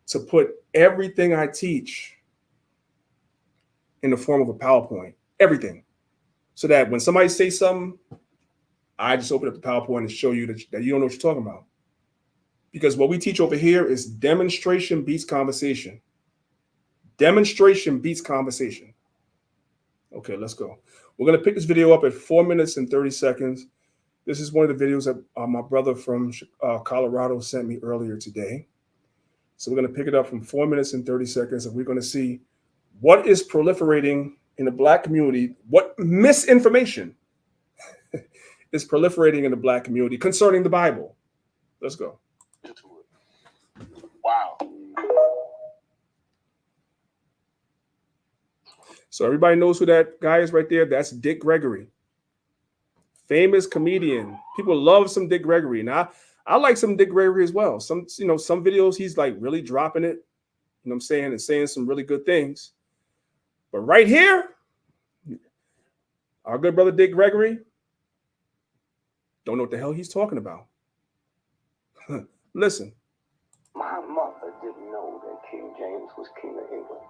to put everything I teach in the form of a PowerPoint, everything. So that when somebody says something, I just open up the PowerPoint and show you that you don't know what you're talking about. Because what we teach over here is demonstration beats conversation. Demonstration beats conversation. Okay, let's go. We're going to pick this video up at 4 minutes and 30 seconds. This is one of the videos that my brother from Colorado sent me earlier today. So we're going to pick it up from 4 minutes and 30 seconds, and we're going to see what is proliferating in the black community, what misinformation is proliferating in the black community concerning the Bible. Let's go. Wow. So everybody knows who that guy is right there. That's Dick Gregory, famous comedian. People love some Dick Gregory. Now, I like some Dick Gregory as well. Some videos he's like really dropping it, you know what I'm saying, and saying some really good things. But right here, our good brother Dick Gregory don't know what the hell he's talking about. Listen. My mother didn't know that King James was king of England.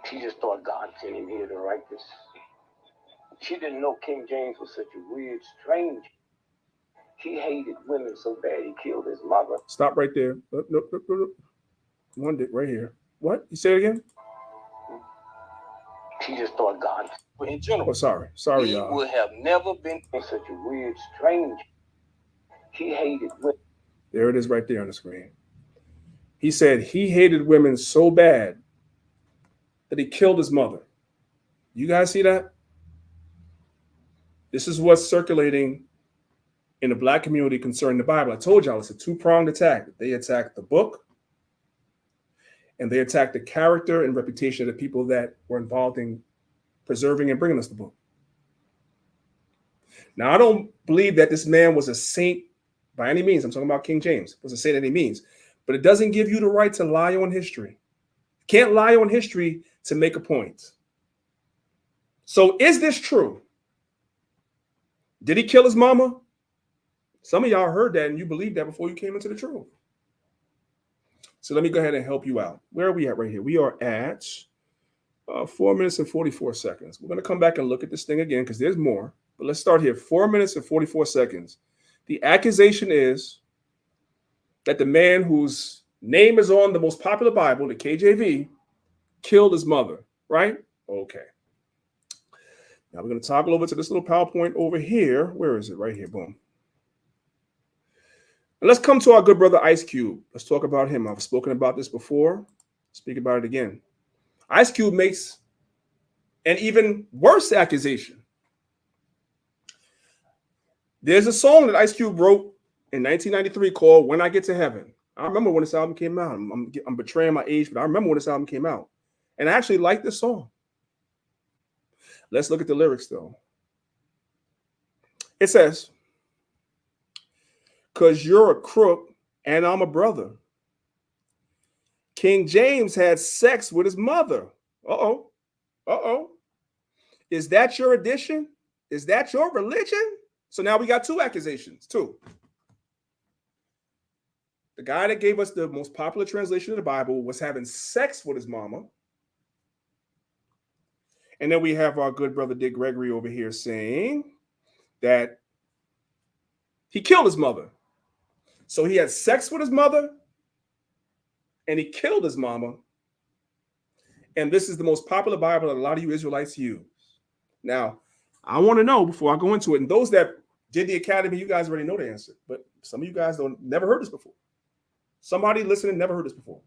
She just thought God sent him here to write this. She didn't know King James was such a weird, strange. He hated women so bad he killed his mother. Stop right there. Nope. One Dick right here. What? You say it again? She just thought God, in general. Oh, sorry, he y'all. would have never been such a weird, strange. He hated women. There it is right there on the screen. He said he hated women so bad that he killed his mother. You guys see that? This is what's circulating in the black community concerning the Bible. I told y'all it's a two-pronged attack. They attack the book, and they attack the character and reputation of the people that were involved in preserving and bringing us the book. Now, I don't believe that this man was a saint by any means. I'm talking about King James. Was a saint any means. But it doesn't give you the right to lie on history. You can't lie on history to make a point. So is this true? Did he kill his mama? Some of y'all heard that and you believed that before you came into the truth. So let me go ahead and help you out. Where are we at right here? We are at 4 minutes and 44 seconds. We're going to come back and look at this thing again because there's more. But let's start here. 4 minutes and 44 seconds. The accusation is that the man whose name is on the most popular Bible, the KJV, killed his mother, right? Okay. Now we're going to toggle over to this little PowerPoint over here. Where is it? Right here. Boom. And let's come to our good brother Ice Cube. Let's talk about him. I've spoken about this before. Speak about it again. Ice Cube makes an even worse accusation. There's a song that Ice Cube wrote in 1993 called When I Get to Heaven. I remember when this album came out. I'm betraying my age, but I remember when this album came out. And I actually like this song. Let's look at the lyrics, though. It says, "'Cause you're a crook and I'm a brother. King James had sex with his mother." Uh-oh. Uh-oh. Is that your addition? Is that your religion? So now we got two accusations, two. The guy that gave us the most popular translation of the Bible was having sex with his mama. And then we have our good brother Dick Gregory over here saying that he killed his mother. So he had sex with his mother and he killed his mama. And this is the most popular Bible that a lot of you Israelites use. Now, I want to know before I go into it, and those that did the academy, you guys already know the answer, but some of you guys never heard this before. Somebody listening never heard this before.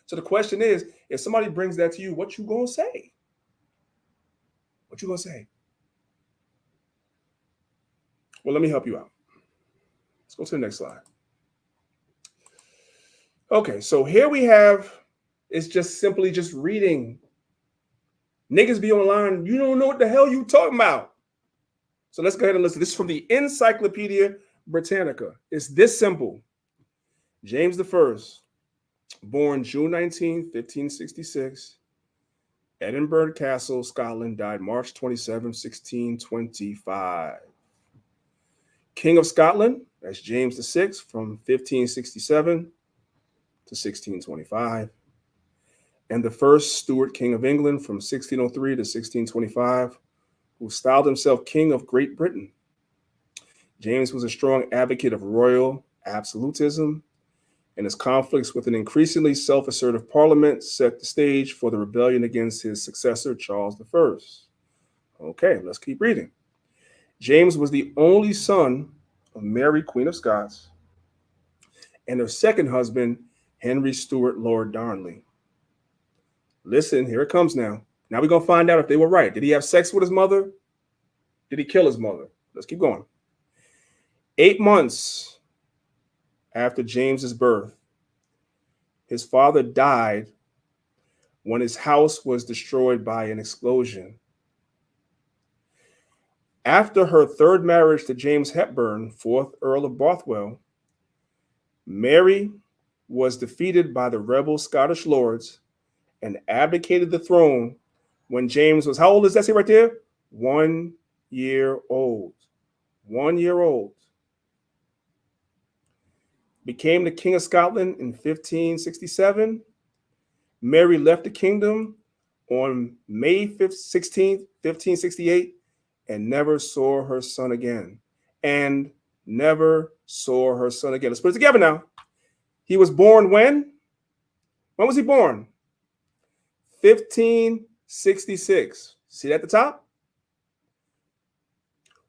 So the question is, if somebody brings that to you, what you gonna say? What you gonna say? Well, let me help you out. Let's go to the next slide. Okay, so here we have, it's just simply just reading. Niggas be online, you don't know what the hell you talking about. So let's go ahead and listen. This is from the Encyclopedia Britannica. It's this simple. James I, born June 19, 1566, Edinburgh Castle, Scotland, died March 27, 1625. King of Scotland, that's James VI, from 1567 to 1625. And the first Stuart King of England from 1603 to 1625, who styled himself King of Great Britain. James was a strong advocate of royal absolutism, and his conflicts with an increasingly self-assertive parliament set the stage for the rebellion against his successor, Charles I. Okay, let's keep reading. James was the only son of Mary, Queen of Scots, and her second husband, Henry Stuart, Lord Darnley. Listen, here it comes now. Now we're going to find out if they were right. Did he have sex with his mother? Did he kill his mother? Let's keep going. 8 months after James's birth, his father died when his house was destroyed by an explosion. After her third marriage to James Hepburn, 4th Earl of Bothwell, Mary was defeated by the rebel Scottish lords and abdicated the throne when James was, how old does that say right there? 1 year old. 1 year old. Became the King of Scotland in 1567. Mary left the kingdom on May 16th, 1568, and never saw her son again. And never saw her son again. Let's put it together now. He was born when? When was he born? 1566. See that at the top?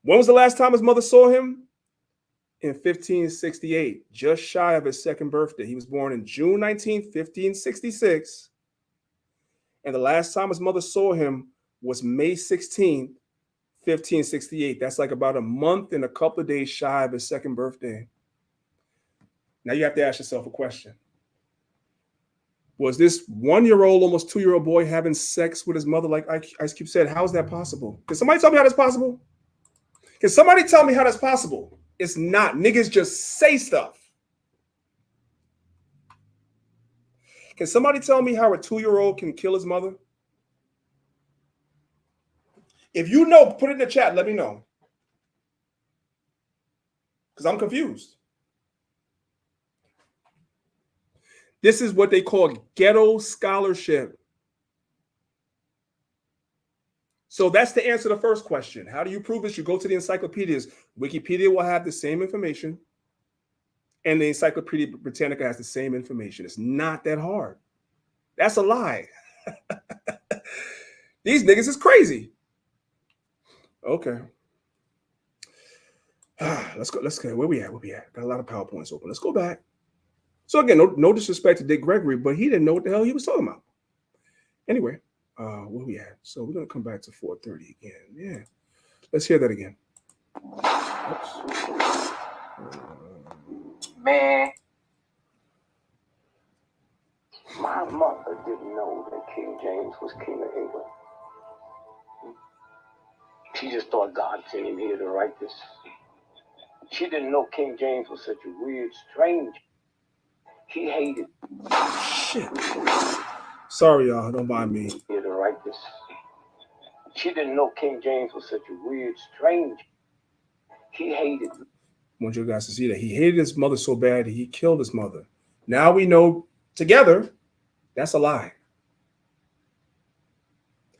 When was the last time his mother saw him? In 1568, just shy of his second birthday. He was born in June 19, 1566. And the last time his mother saw him was May 16, 1568. That's like about a month and a couple of days shy of his second birthday. Now you have to ask yourself a question. Was this 1 year old, almost 2 year old boy having sex with his mother like Ice Cube said? How is that possible? Can somebody tell me how that's possible? Can somebody tell me how that's possible? It's not. Niggas just say stuff. Can somebody tell me how a 2 year old can kill his mother? If you know, put it in the chat. Let me know. Because I'm confused. This is what they call ghetto scholarship. So that's the answer to the first question. How do you prove this? You go to the encyclopedias. Wikipedia will have the same information, and the Encyclopedia Britannica has the same information. It's not that hard. That's a lie. These niggas is crazy. Okay. Let's go. Where we at? Got a lot of PowerPoints open. Let's go back. So again, no disrespect to Dick Gregory, but he didn't know what the hell he was talking about. Anyway, where we at? So we're gonna come back to 430 again. Yeah. Let's hear that again. Man. My mother didn't know that King James was king of England. She just thought God sent him here to write this. She didn't know King James was such a weird, strange. He hated. Shit. Sorry, y'all. Don't mind me. Here to write this. She didn't know King James was such a weird, strange. He hated. I want you guys to see that he hated his mother so bad that he killed his mother. Now we know together that's a lie.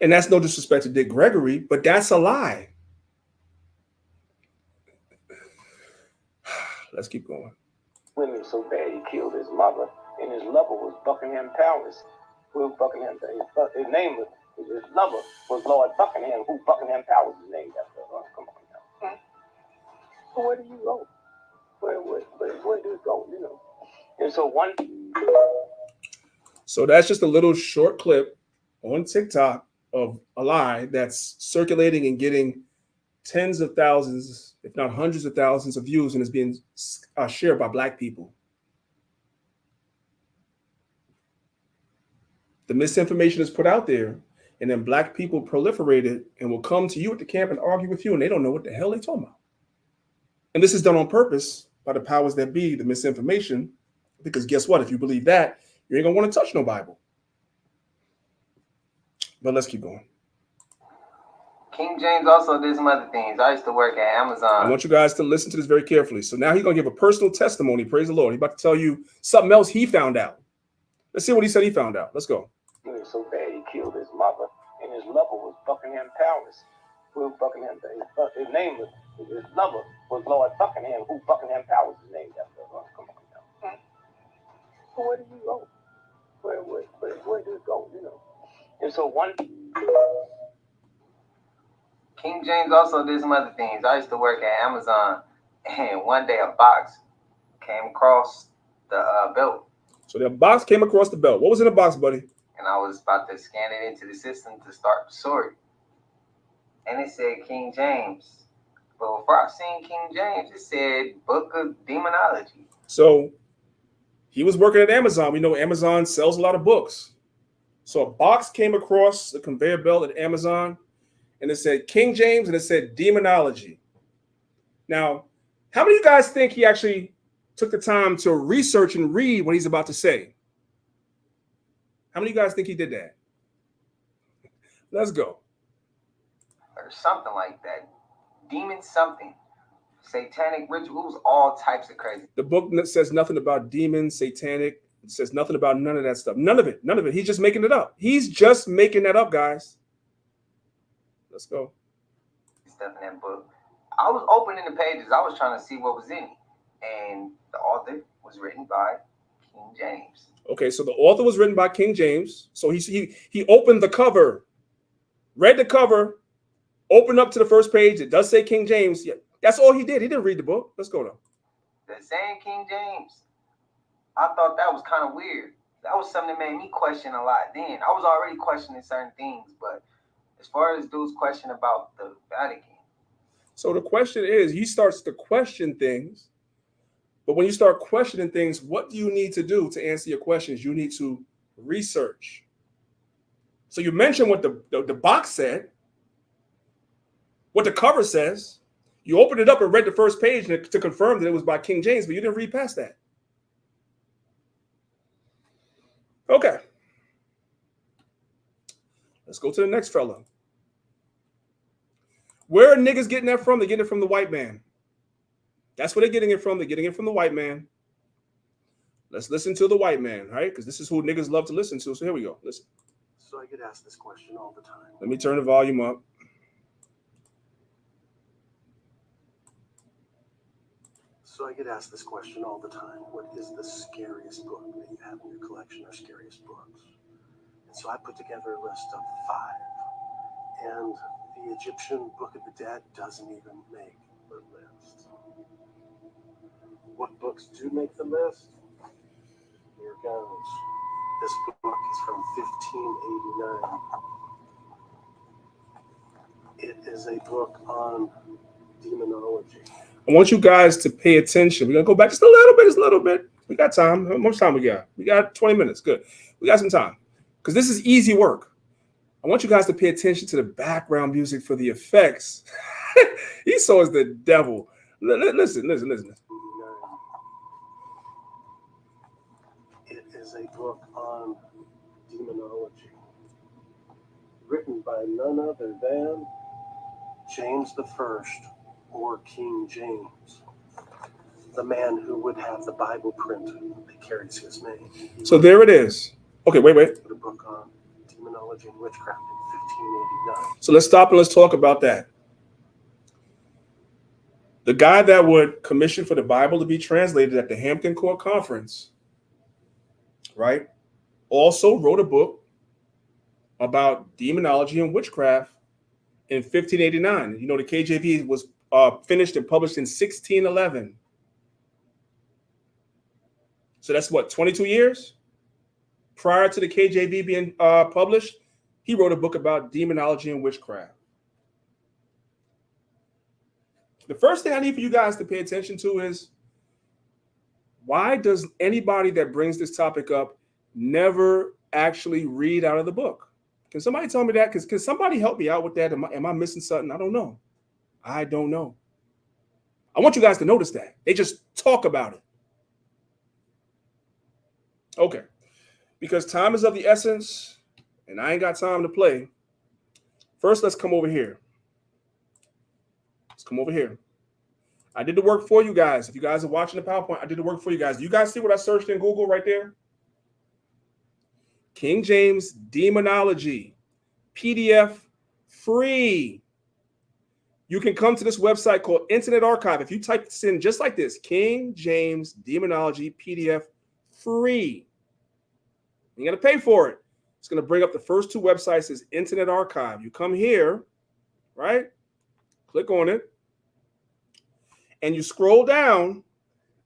And that's no disrespect to Dick Gregory, but that's a lie. Let's keep going. Women so bad he killed his mother, and his lover was Buckingham Palace. Who Buckingham? His name was, his lover was Lord Buckingham. Who Buckingham Palace is named after? Come on now. So where do you go? Where do you go? You know. And so one. So that's just a little short clip on TikTok of a lie that's circulating and getting tens of thousands, if not hundreds of thousands of views, and is being shared by Black people. The misinformation is put out there, and then Black people proliferate it and will come to you at the camp and argue with you, and they don't know what the hell they're talking about. And this is done on purpose by the powers that be, the misinformation, because guess what? If you believe that, you ain't gonna want to touch no Bible. But let's keep going. King James also did some other things. I used to work at Amazon. I want you guys to listen to this very carefully. So now he's going to give a personal testimony. Praise the Lord. He's about to tell you something else he found out. Let's see what he said he found out. Let's go. He was so bad he killed his mother, and his lover was Buckingham Palace. Who Buckingham? His name was, his lover was Lord Buckingham. Who Buckingham Palace is named after? Come on now. So where do you go? Where do you go? You know. And so one. King James also did some other things. I used to work at Amazon, and one day a box came across the belt. So the box came across the belt. What was in the box, buddy? And I was about to scan it into the system to start the story. And it said King James. But before I seen King James, it said Book of Demonology. So he was working at Amazon. We know Amazon sells a lot of books. So a box came across the conveyor belt at Amazon, and it said King James, and it said Demonology. Now, how many of you guys think he actually took the time to research and read what he's about to say? How many of you guys think he did that? Let's go. Or something like that. Demon something. Satanic rituals, all types of crazy. The book says nothing about demons, satanic. It says nothing about none of that stuff. None of it. None of it. He's just making it up. He's just making that up, guys. Let's go. Stuff in that book. I was opening the pages. I was trying to see what was in it. And the author was written by King James. Okay, so the author was written by King James. So he opened the cover, read the cover, opened up to the first page. It does say King James. Yeah, that's all he did. He didn't read the book. Let's go though. The same King James. I thought that was kind of weird. That was something that made me question a lot then. I was already questioning certain things, but as far as dude's question about the Vatican. So the question is, he starts to question things. But when you start questioning things, what do you need to do to answer your questions? You need to research. So you mentioned what the box said, what the cover says. You opened it up and read the first page to confirm that it was by King James, but you didn't read past that. Okay. Let's go to the next fella. Where are niggas getting that from? They're getting it from the white man. That's where they're getting it from. They're getting it from the white man. Let's listen to the white man, right? Because this is who niggas love to listen to. So here we go. Listen. So I get asked this question all the time. Let me turn the volume up. So I get asked this question all the time. What is the scariest book that you have in your collection, or scariest books? And so I put together a list of 5. And the Egyptian Book of the Dead doesn't even make the list. What books do make the list? Here goes. This book is from 1589. It is a book on demonology. I want you guys to pay attention. We're going to go back just a little bit. We got time. How much time we got? We got 20 minutes. Good. We got some time. Because this is easy work. I want you guys to pay attention to the background music for the effects. Esau is the devil. Listen. It is a book on demonology, written by none other than James I, or King James, the man who would have the Bible printed that carries his name. So there it is. Okay, wait. The book on demonology and witchcraft in 1589. So let's stop and let's talk about that. The guy that would commission for the Bible to be translated at the Hampton Court Conference, right, also wrote a book about demonology and witchcraft in 1589. You know, the KJV was finished and published in 1611. So that's what, 22 years? Prior to the KJV being published, he wrote a book about demonology and witchcraft. The first thing I need for you guys to pay attention to is, why does anybody that brings this topic up never actually read out of the book? Can somebody tell me that? Can somebody help me out with that? Am I missing something? I don't know. I want you guys to notice that. They just talk about it. Okay. Because time is of the essence, and I ain't got time to play. First, let's come over here. I did the work for you guys. If you guys are watching the PowerPoint, I did the work for you guys. Do you guys see what I searched in Google right there? King James Demonology, PDF free. You can come to this website called Internet Archive. If you type this in just like this, King James Demonology, PDF free. You got to pay for it. It's going to bring up the first 2 websites as Internet Archive. You come here, right? Click on it. And you scroll down,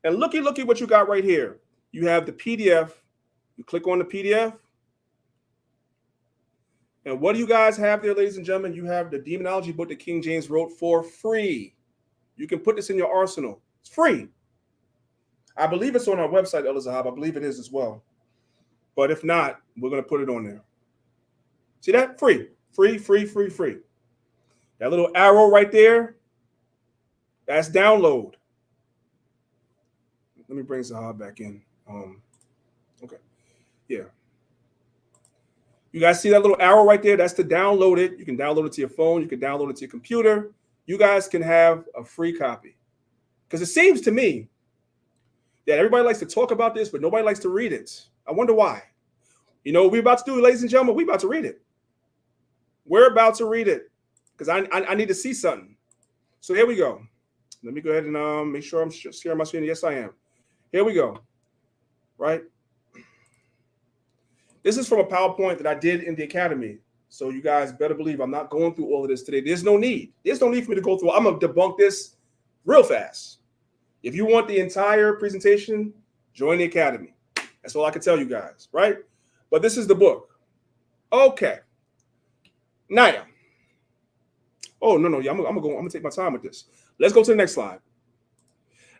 and looky what you got right here. You have the PDF. You click on the PDF. And what do you guys have there, ladies and gentlemen? You have the demonology book that King James wrote for free. You can put this in your arsenal. It's free. I believe it's on our website, El Zahab. I believe it is as well. But if not, we're going to put it on there. See that? Free. That little arrow right there, that's download. Let me bring Zahab back in. Okay. Yeah. You guys see that little arrow right there? That's to download it. You can download it to your phone. You can download it to your computer. You guys can have a free copy. Because it seems to me that everybody likes to talk about this, but nobody likes to read it. I wonder why. You know what we're about to do, ladies and gentlemen? We're about to read it. We're about to read it. Because I need to see something. So here we go. Let me go ahead and make sure I'm sharing my screen. Yes, I am. Here we go. Right? This is from a PowerPoint that I did in the academy. So you guys better believe I'm not going through all of this today. There's no need. There's no need for me to go through. I'm going to debunk this real fast. If you want the entire presentation, join the academy. That's all I can tell you guys, right? But this is the book. Okay. Now. Oh, no. Yeah, I'm gonna take my time with this. Let's go to the next slide.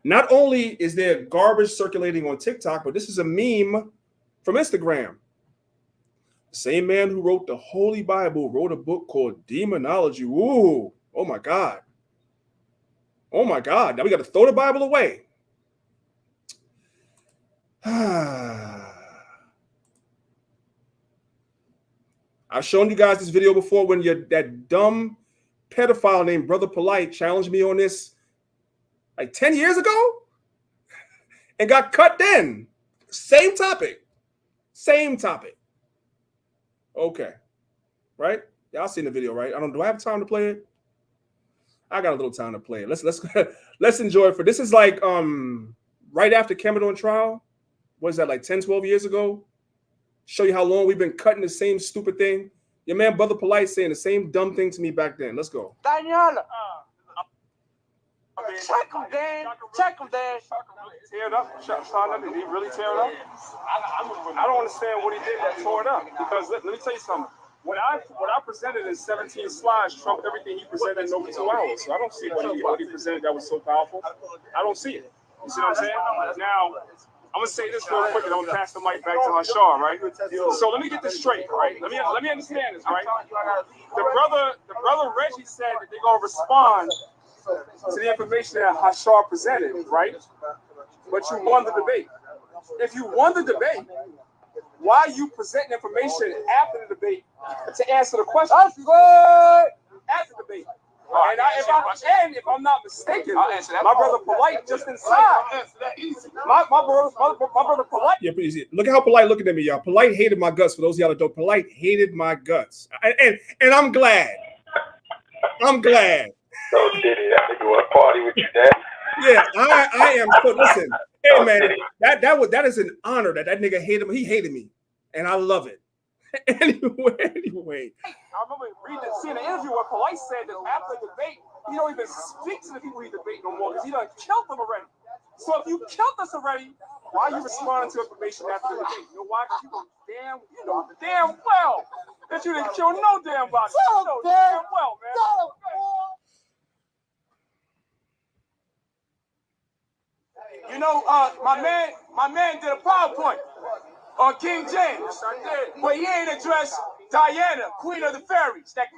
Not only is there garbage circulating on TikTok, but this is a meme from Instagram. The same man who wrote the Holy Bible wrote a book called Demonology. Ooh, oh my God. Oh my God. Now we got to throw the Bible away. I've shown you guys this video before when that dumb pedophile named Brother Polite challenged me on this like 10 years ago and got cut then. Same topic. Okay. Right? Y'all seen the video, right? Do I have time to play it? I got a little time to play it. Let's enjoy it. For this is like right after Cameron trial. What is that, like 10, 12 years ago? Show you how long we've been cutting the same stupid thing. Your man, Brother Polite, saying the same dumb thing to me back then. Let's go. Daniel. Check him, Dan. Check him, Dan. Tear it up. Did he really tear it up? I don't understand what he did that tore it up. Because let me tell you something. What I presented in 17 slides trumped everything he presented in over 2 hours. So I don't see what he presented that was so powerful. I don't see it. You see what I'm saying? Now, I'm gonna say this real quick, and I'm gonna pass the mic back to Hashar, right? So let me get this straight, right? Let me understand this, right? The brother Reggie said that they're gonna respond to the information that Hashar presented, right? But you won the debate. If you won the debate, why are you presenting information after the debate to answer the question? That's good. After the debate. And if I'm not mistaken, my brother Polite just inside. My brother Polite. Yeah, please. Look at how Polite looking at me, y'all. Polite hated my guts. For those of y'all that don't, Polite hated my guts, and I'm glad. I'm glad. So did it? I think you want to party with you, Dad. Yeah, I am. So listen, hey man, that is an honor that nigga hated me. He hated me, and I love it. Anyway, I remember seeing an interview where Polite said that after the debate, he don't even speak to the people he debate no more because he done killed them already. So if you killed us already, why are you responding to information after the debate? You know why? Because you know damn well that you didn't kill no damn body. You know damn well, man. You know, my man did a PowerPoint on King James, but he ain't addressed Diana, Queen of the Fairies, that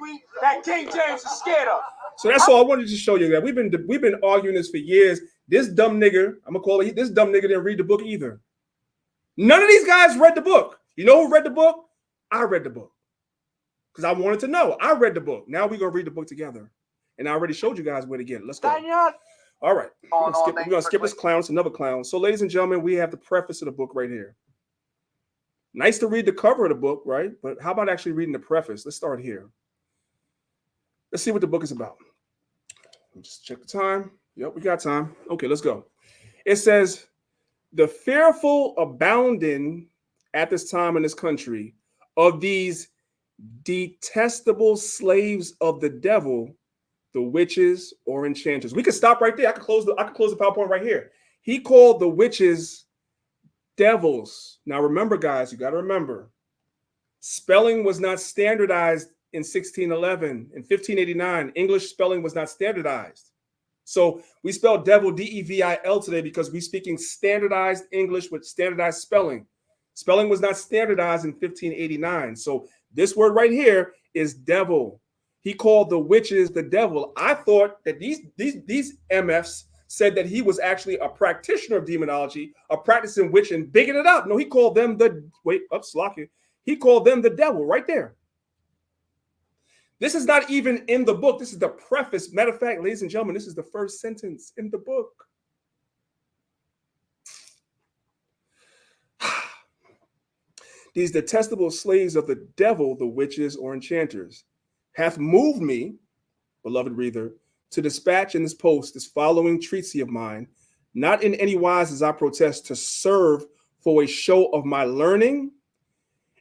King James is scared of. So that's all I wanted to show you. That we've been arguing this for years. This dumb nigger, I'm gonna call it. This dumb nigger didn't read the book either. None of these guys read the book. You know who read the book? I read the book because I wanted to know. I read the book. Now we're gonna read the book together, and I already showed you guys where to get it. Let's go. Daniel. All right, we're gonna skip this clown. It's another clown. So, ladies and gentlemen, we have the preface of the book right here. Nice to read the cover of the book, right? But how about actually reading the preface? Let's start here. Let's see what the book is about. Just check the time. Yep, we got time. Okay, let's go. It says, the fearful abounding at this time in this country of these detestable slaves of the devil, the witches or enchanters. We could stop right there. I could close the PowerPoint right here. He called the witches devils. Now remember, guys, you got to remember, spelling was not standardized in 1611. In 1589, English spelling was not standardized. So we spell devil D-E-V-I-L today because we're speaking standardized English with standardized spelling. Spelling was not standardized in 1589. So this word right here is devil. He called the witches the devil. I thought that these MFs said that he was actually a practitioner of demonology, a practicing witch, and bigging it up. No, he called them he called them the devil right there. This is not even in the book. This is the preface. Matter of fact, ladies and gentlemen, this is the first sentence in the book. These detestable slaves of the devil, the witches or enchanters, hath moved me, beloved reader, to dispatch in this post this following treatise of mine, not in any wise as I protest to serve for a show of my learning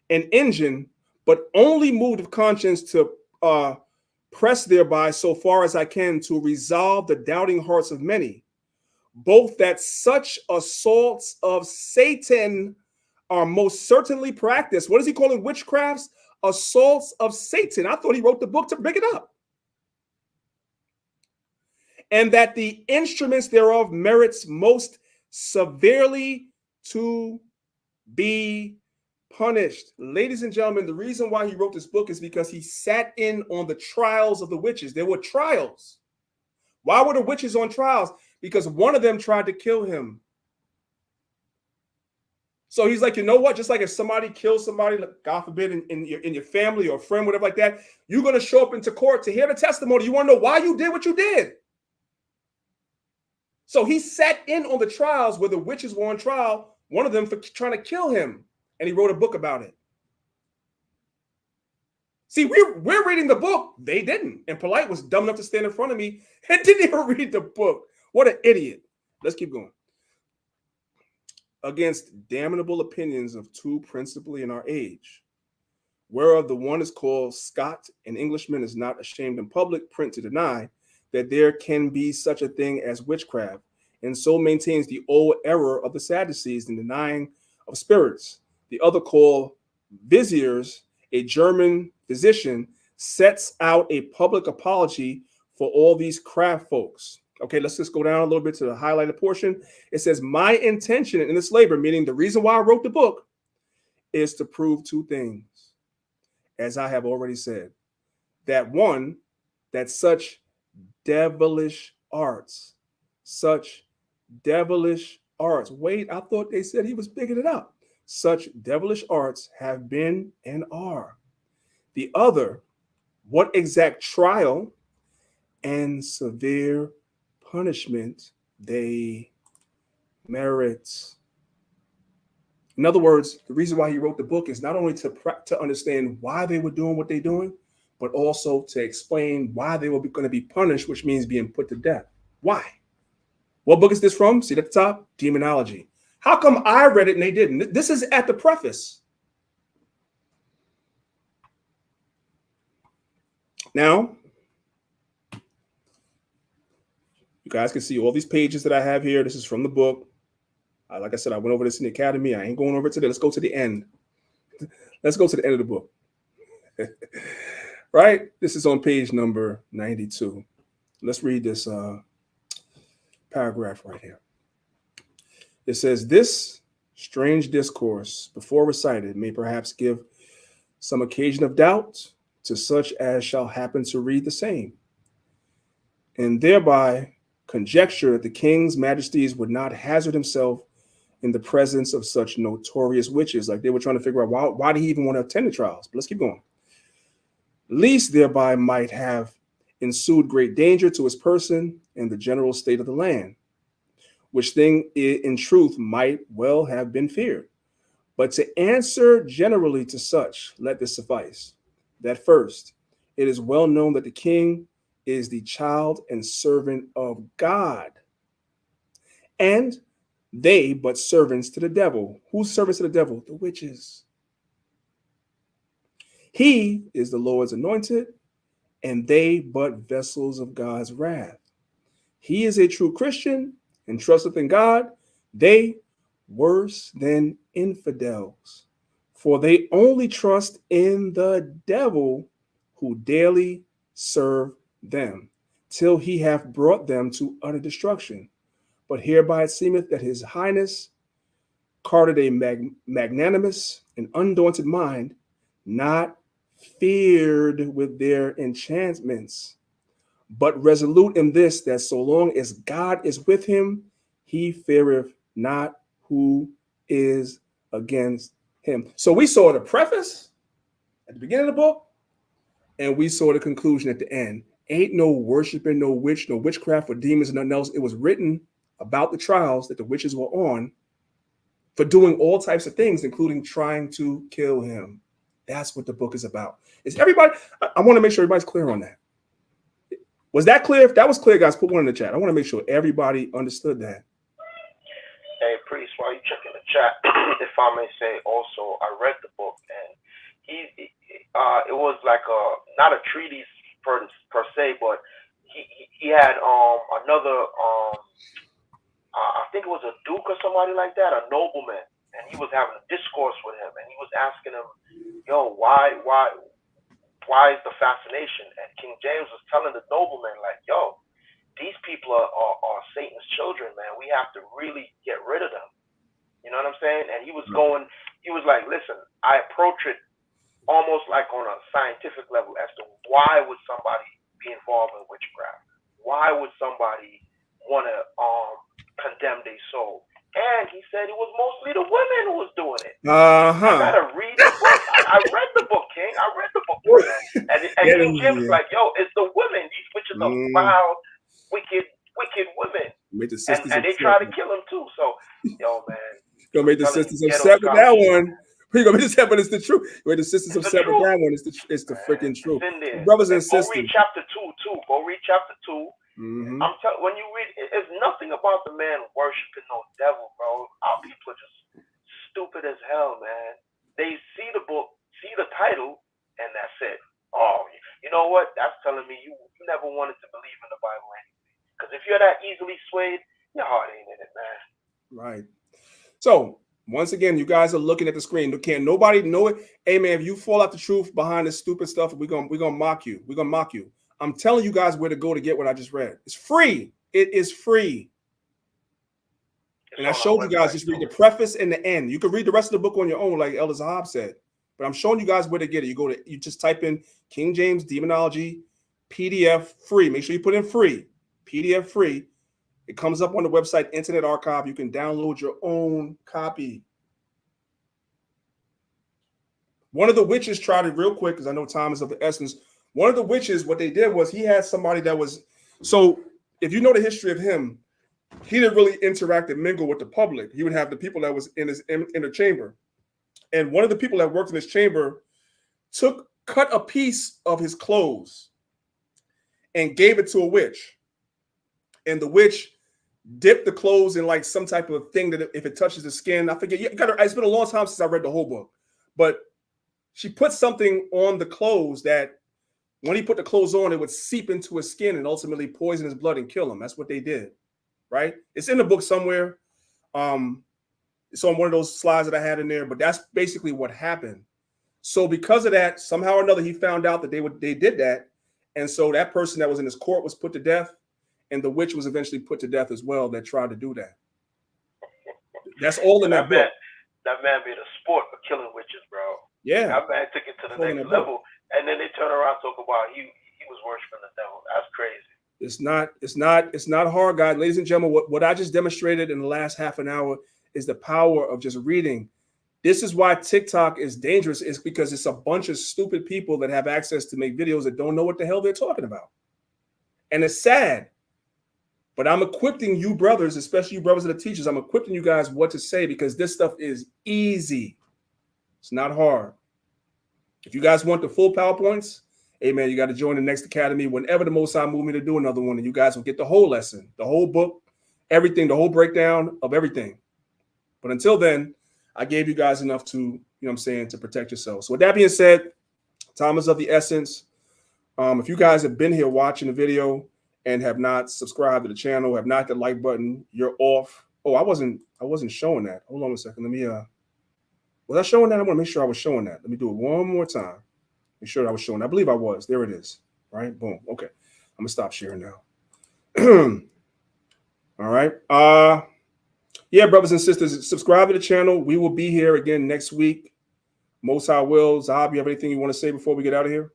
and engine, but only moved of conscience to press thereby so far as I can to resolve the doubting hearts of many, both that such assaults of Satan are most certainly practiced. What is he calling witchcrafts? Assaults of Satan. I thought he wrote the book to bring it up. And that the instruments thereof merits most severely to be punished. Ladies and gentlemen, the reason why he wrote this book is because he sat in on the trials of the witches. There were trials. Why were the witches on trials? Because one of them tried to kill him. So he's like, you know what? Just like if somebody kills somebody, God forbid, in your family or friend, whatever like that, you're going to show up into court to hear the testimony. You want to know why you did what you did. So he sat in on the trials where the witches were on trial, one of them for trying to kill him. And he wrote a book about it. See, we're reading the book. They didn't. And Polite was dumb enough to stand in front of me and didn't even read the book. What an idiot. Let's keep going. Against damnable opinions of two principally in our age, whereof the one is called Scott, an Englishman is not ashamed in public print to deny that there can be such a thing as witchcraft, and so maintains the old error of the Sadducees in denying of spirits. The other called Viziers, a German physician, sets out a public apology for all these craft folks. Okay, let's just go down a little bit to the highlighted portion. It says, my intention in this labor, meaning the reason why I wrote the book, is to prove two things, as I have already said. That one, that such devilish arts, wait, I thought they said he was bigging it up. Such devilish arts have been and are. The other, what exact trial and severe punishment they merit. In other words, the reason why he wrote the book is not only to understand why they were doing what they're doing, but also to explain why they were going to be punished, which means being put to death. Why? What book is this from? See at the top? Demonology. How come I read it and they didn't? This is at the preface. Now, you guys can see all these pages that I have here. This is from the book. Like I said, I went over this in the academy. I ain't going over it today. Let's go to the end. Let's go to the end of the book. Right? This is on page number 92. Let's read this paragraph right here. It says, this strange discourse before recited may perhaps give some occasion of doubt to such as shall happen to read the same, and thereby conjecture that the king's majesties would not hazard himself in the presence of such notorious witches. Like they were trying to figure out why did he even want to attend the trials? But let's keep going. Least thereby might have ensued great danger to his person and the general state of the land, which thing in truth might well have been feared. But to answer generally to such, let this suffice, that first, it is well known that the king is the child and servant of God, and they but servants to the devil. Who's servants to the devil? The witches. He is the Lord's anointed, and they but vessels of God's wrath. He is a true Christian and trusteth in God. They worse than infidels, for they only trust in the devil, who daily serve them, till he hath brought them to utter destruction. But hereby it seemeth that his highness carded a magnanimous and undaunted mind, not feared with their enchantments, but resolute in this, that so long as God is with him, he feareth not who is against him. So we saw the preface at the beginning of the book, and we saw the conclusion at the end. Ain't no worshiping, no witch, no witchcraft or demons and nothing else. It was written about the trials that the witches were on for doing all types of things, including trying to kill him. That's what the book is about. Is everybody? I want to make sure everybody's clear on that. Was that clear? If that was clear, guys, put one in the chat. I want to make sure everybody understood that. Hey, Priest, while you checking the chat, if I may say also, I read the book, and it was like not a treatise per se, but he had another I think it was a duke or somebody like that, a nobleman, and he was having a discourse with him, and he was asking him, yo, why is the fascination? And King James was telling the nobleman, like, yo, these people are Satan's children, man. We have to really get rid of them. You know what I'm saying? And he was like, listen, I approach it almost like on a scientific level as to why would somebody be involved in witchcraft? Why would somebody want to condemn their soul? And he said it was mostly the women who was doing it. I gotta read the book. I read the book, King. I read the book. And King James was like, yo, it's the women. These witches are foul, wicked women. And they try to kill him too. So, yo, man. Gonna make the sisters upset with that one. You gonna be just but it's the truth. Where the sisters of Seven Down one, it's the freaking truth. Brothers and sisters. Go read chapter 2 too. Go read chapter 2. Mm-hmm. I'm telling when you read, it's nothing about the man worshiping no devil, bro. Our people are just stupid as hell, man. They see the book, see the title, and that's it. Oh, you know what? That's telling me you never wanted to believe in the Bible anyway. Because if you're that easily swayed, your heart ain't in it, man. Right. So once again, you guys are looking at the screen. Can't nobody know it. Hey man, if you fall out the truth behind this stupid stuff, we're gonna mock you. We're gonna mock you. I'm telling you guys where to go to get what I just read. It's free. It is free. And I showed you guys, just read the preface and the end. You can read the rest of the book on your own, like Elder Zahab said. But I'm showing you guys where to get it. You just type in King James Demonology PDF free. Make sure you put in free. PDF free. It comes up on the website Internet Archive. You can download your own copy. One of the witches tried it real quick because I know time is of the essence. One of the witches, what they did was he had somebody that was, so if you know the history of him, he didn't really interact and mingle with the public. He would have the people that was in his inner chamber. And one of the people that worked in his chamber cut a piece of his clothes and gave it to a witch. And the witch dipped the clothes in like some type of thing that if it touches the skin, I forget. It's been a long time since I read the whole book. But she put something on the clothes that when he put the clothes on, it would seep into his skin and ultimately poison his blood and kill him. That's what they did, right? It's in the book somewhere. It's on one of those slides that I had in there, but that's basically what happened. So because of that, somehow or another, he found out that they did that. And so that person that was in his court was put to death, and the witch was eventually put to death as well that tried to do that. That's all in that book. That man made a sport for killing witches, bro. Yeah. That man took it to the next level. And then they turn around and talk about he was worshiping the devil. That's crazy. It's not hard, guys. Ladies and gentlemen, what I just demonstrated in the last half an hour is the power of just reading. This is why TikTok is dangerous, is because it's a bunch of stupid people that have access to make videos that don't know what the hell they're talking about. And it's sad. But I'm equipping you brothers, especially you brothers that are teachers, I'm equipping you guys what to say because this stuff is easy. It's not hard. If you guys want the full PowerPoints, hey man, you got to join the next academy whenever the Most High move me to do another one, and you guys will get the whole lesson, the whole book, everything, the whole breakdown of everything. But until then, I gave you guys enough to, to protect yourselves. So with that being said, time is of the essence. If you guys have been here watching the video and have not subscribed to the channel, have not hit the like button, you're off. Oh, I wasn't showing that. Hold on a second. Let me was I showing that? I want to make sure I was showing that. Let me do it one more time. Make sure I was showing. I believe I was. There it is. Right? Boom. Okay. I'm gonna stop sharing now. All right. Yeah, brothers and sisters, subscribe to the channel. We will be here again next week. Most High will. Zahab, you have anything you want to say before we get out of here?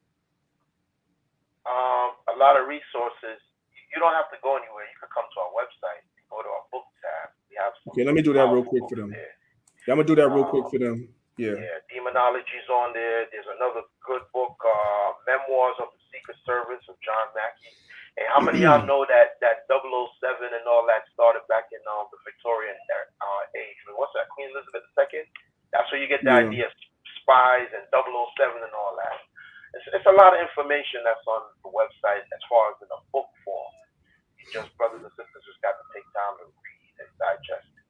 A lot of resources. You don't have to go anywhere. You can come to our website. Go to our book tab. We have some. Okay, let me do that real quick for them. Yeah, I'm gonna do that real quick for them. Yeah, Demonology's on there. There's another good book, Memoirs of the Secret Service of John Mackey. And how many of y'all know that 007 and all that started back in the Victorian age? What's that, Queen Elizabeth II? That's where you get the idea of spies and 007 and all that. It's a lot of information that's on the website as far as in a book form. You just, brothers and sisters, just got to take time to read and digest it.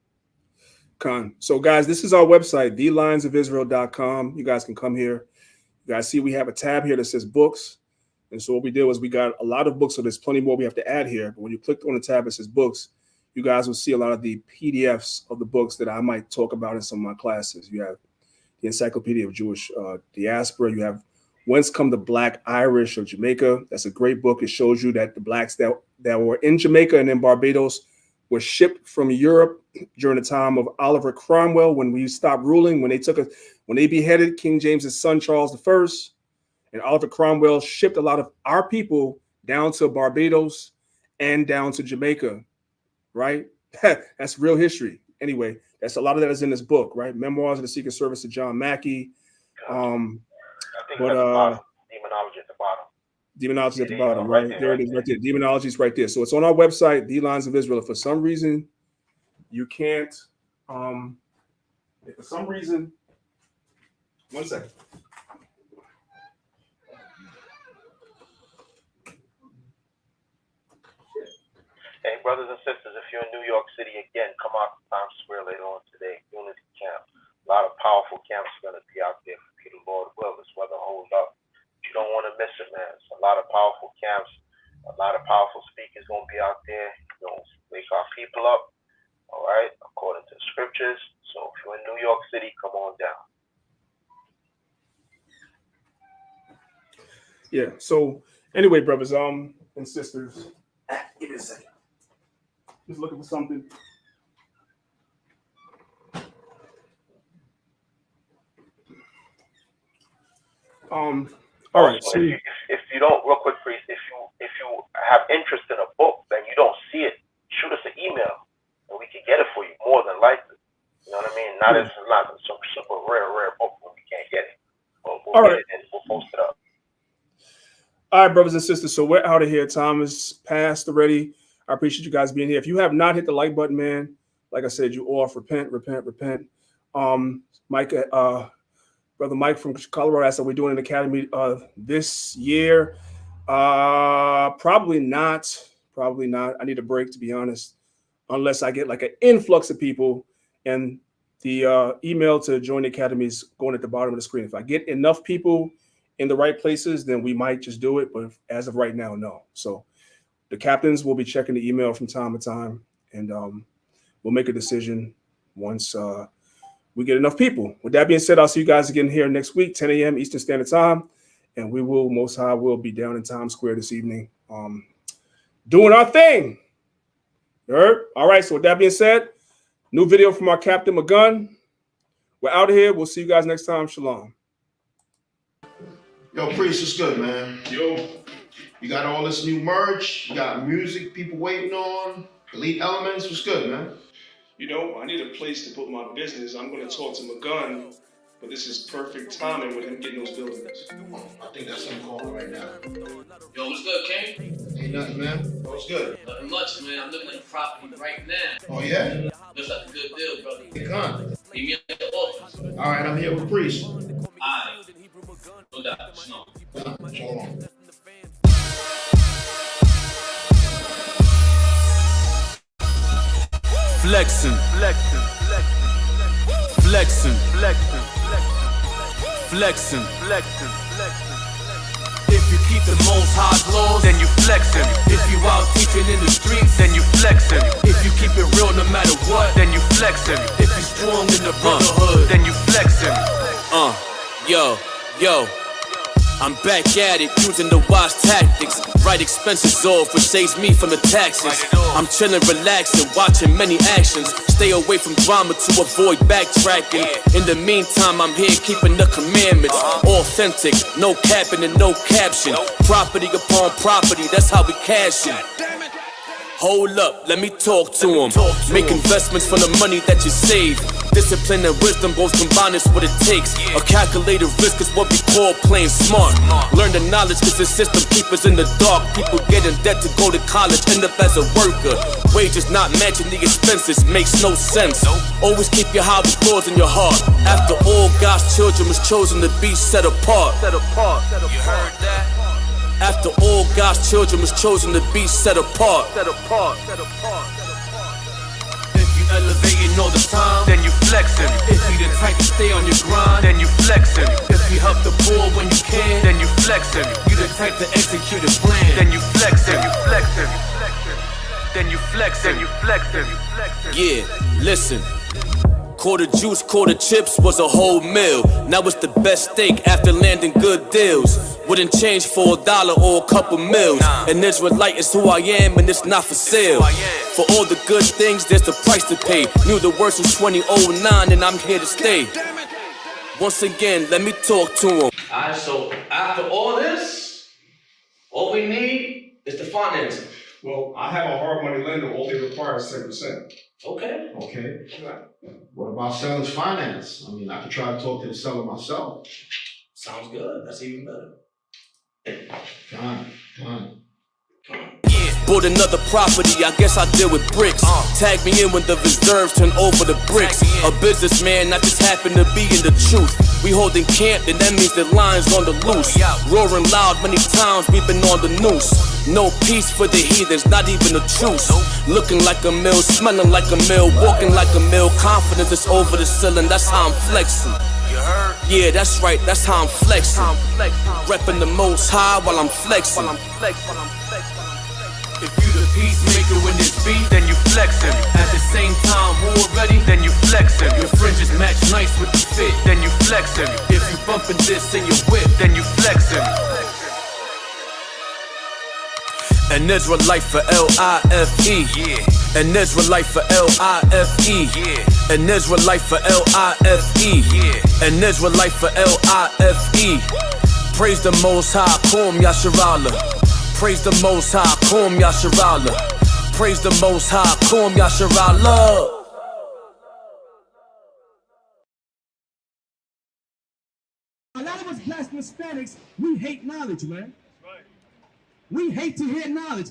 So guys, this is our website, thelionsofisrael.com. You guys can come here. You guys see we have a tab here that says books. And so what we did was we got a lot of books, so there's plenty more we have to add here. But when you click on the tab that says books, you guys will see a lot of the PDFs of the books that I might talk about in some of my classes. You have the Encyclopedia of Jewish Diaspora. You have Whence Come the Black Irish of Jamaica. That's a great book. It shows you that the blacks that were in Jamaica and in Barbados were shipped from Europe during the time of Oliver Cromwell, when we stopped ruling, when they beheaded King James's son, Charles I. And Oliver Cromwell shipped a lot of our people down to Barbados and down to Jamaica, right? That's real history. Anyway, that's a lot of that is in this book, right? Memoirs of the Secret Service of John Mackey. Demonology at the bottom. Demonology at the bottom, right? There it is, right there. Demonology is right there. So it's on our website, The Lions of Israel. If for some reason you can't, if for some reason 1 second. Hey, brothers and sisters, if you're in New York City again, come out to Times Square later on today. Unity Camp. A lot of powerful camps are going to be out there for Peter Lord will. This weather hold up. You don't want to miss it, man. It's a lot of powerful camps. A lot of powerful speakers going to be out there. You know, wake our people up. All right, according to the scriptures. So if you're in New York City, come on down. Yeah. So anyway, brothers, and sisters, give me a second. Just looking for something. All right. So If you don't, real quick, priest, if you have interest in a book and you don't see it, shoot us an email and we can get it for you. More than likely, you know what I mean. Not some super rare book when we can't get it. We'll all get right. it and we'll post it up. All right, brothers and sisters. So we're out of here. Time is passed already. I appreciate you guys being here. If you have not hit the like button, man, like I said, you off. Repent. Mike, brother Mike from Colorado asked, "Are we doing an academy this year?" Probably not. I need a break, to be honest, unless I get like an influx of people. And the email to join the academy is going at the bottom of the screen. If I get enough people in the right places, then we might just do it. But as of right now, no. So the captains will be checking the email from time to time, and we'll make a decision once we get enough people. With that being said, I'll see you guys again here next week, 10 a.m. Eastern Standard Time. And we will, Most High will be down in Times Square this evening doing our thing. You heard? All right, so with that being said, new video from our Captain McGunn. We're out of here. We'll see you guys next time. Shalom. Yo, Priest, what's good, man? Yo. You got all this new merch. You got music people waiting on. Elite Elements. What's good, man? You know, I need a place to put my business. I'm going to talk to McGunn, but this is perfect timing with him getting those buildings. I think that's him calling right now. Yo, what's good, King? Ain't nothing, man. What's good? Nothing much, man. I'm looking at a property right now. Oh, yeah? Looks like a good deal, brother. Hey, Con. Meet me at the office. All right, I'm here with Priest. Alright. No doubt. Shalom. Shalom. Flexing, flexing, flexing, flexing, flexing, flexing. If you keep the most high laws, then you flexing. If you out teaching in the streets, then you flexing. If you keep it real no matter what, then you flexing. If you strong in the brotherhood, then you flexing. Yo. I'm back at it, using the wise tactics. Write expenses off, which saves me from the taxes. I'm chilling, relaxing, watching many actions. Stay away from drama to avoid backtracking. In the meantime, I'm here keeping the commandments. Authentic, no capping and no caption. Property upon property, that's how we cash it. Hold up, let me talk to him. Make investments from the money that you save. Discipline and wisdom both combine is what it takes. A calculated risk is what we call playing smart. Learn the knowledge cause the system keep us in the dark. People get in debt to go to college, end up as a worker. Wages not matching the expenses, makes no sense. Always keep your high clause in your heart. After all, God's children was chosen to be set apart. You heard that? After all, God's children was chosen to be set apart. If you elevating all the time, then you flexing. If you the type to stay on your grind, then you flexing. If you help the poor when you can, then you flexing. You the type to execute a plan, then you flexing. Then you flexing. Yeah, listen. Quarter juice, quarter chips was a whole meal. Now it's the best steak after landing good deals. Wouldn't change for $1 or a couple mils. An Israelite is who I am and it's not for sale. For all the good things, there's the price to pay. Knew the worst was 2009 and I'm here to stay. Once again, let me talk to him. Alright, so after all this, all we need is the financing. Well, I have a hard money lender. All they require is 10%. Okay. What about seller's finance? I mean, I could try to talk to the seller myself. Sounds good. That's even better. Fine. Bought another property, I guess I deal with bricks. Tag me in when the reserves turn over the bricks. A businessman, I just happen to be in the truth. We holding camp, and that means the line's on the loose. Roaring loud, many times we've been on the noose. No peace for the heathens, not even a truce. Looking like a mill, smelling like a mill, walking like a mill. Confidence is over the ceiling, that's how I'm flexing. Yeah, that's right, that's how I'm flexing. Repping the most high while I'm flexing. If you the peacemaker when there's beef, then you flexin'. At the same time, war ready, then you flexin'. Your fringes match nice with the fit, then you flexin'. If you bumpin' this in your whip, then you flexin'. An Israelite for L-I-F-E. Yeah. An Israelite for L-I-F-E. Yeah. An Israelite for L-I-F-E. Yeah. An Israelite for L-I-F-E. Praise the Most High, Kum Yasharallah. Praise the Most High, Kum Yasharallah. Praise the Most High, Kum Yasharallah. A lot of us Blacks and Hispanics, we hate knowledge, man. We hate to hear knowledge.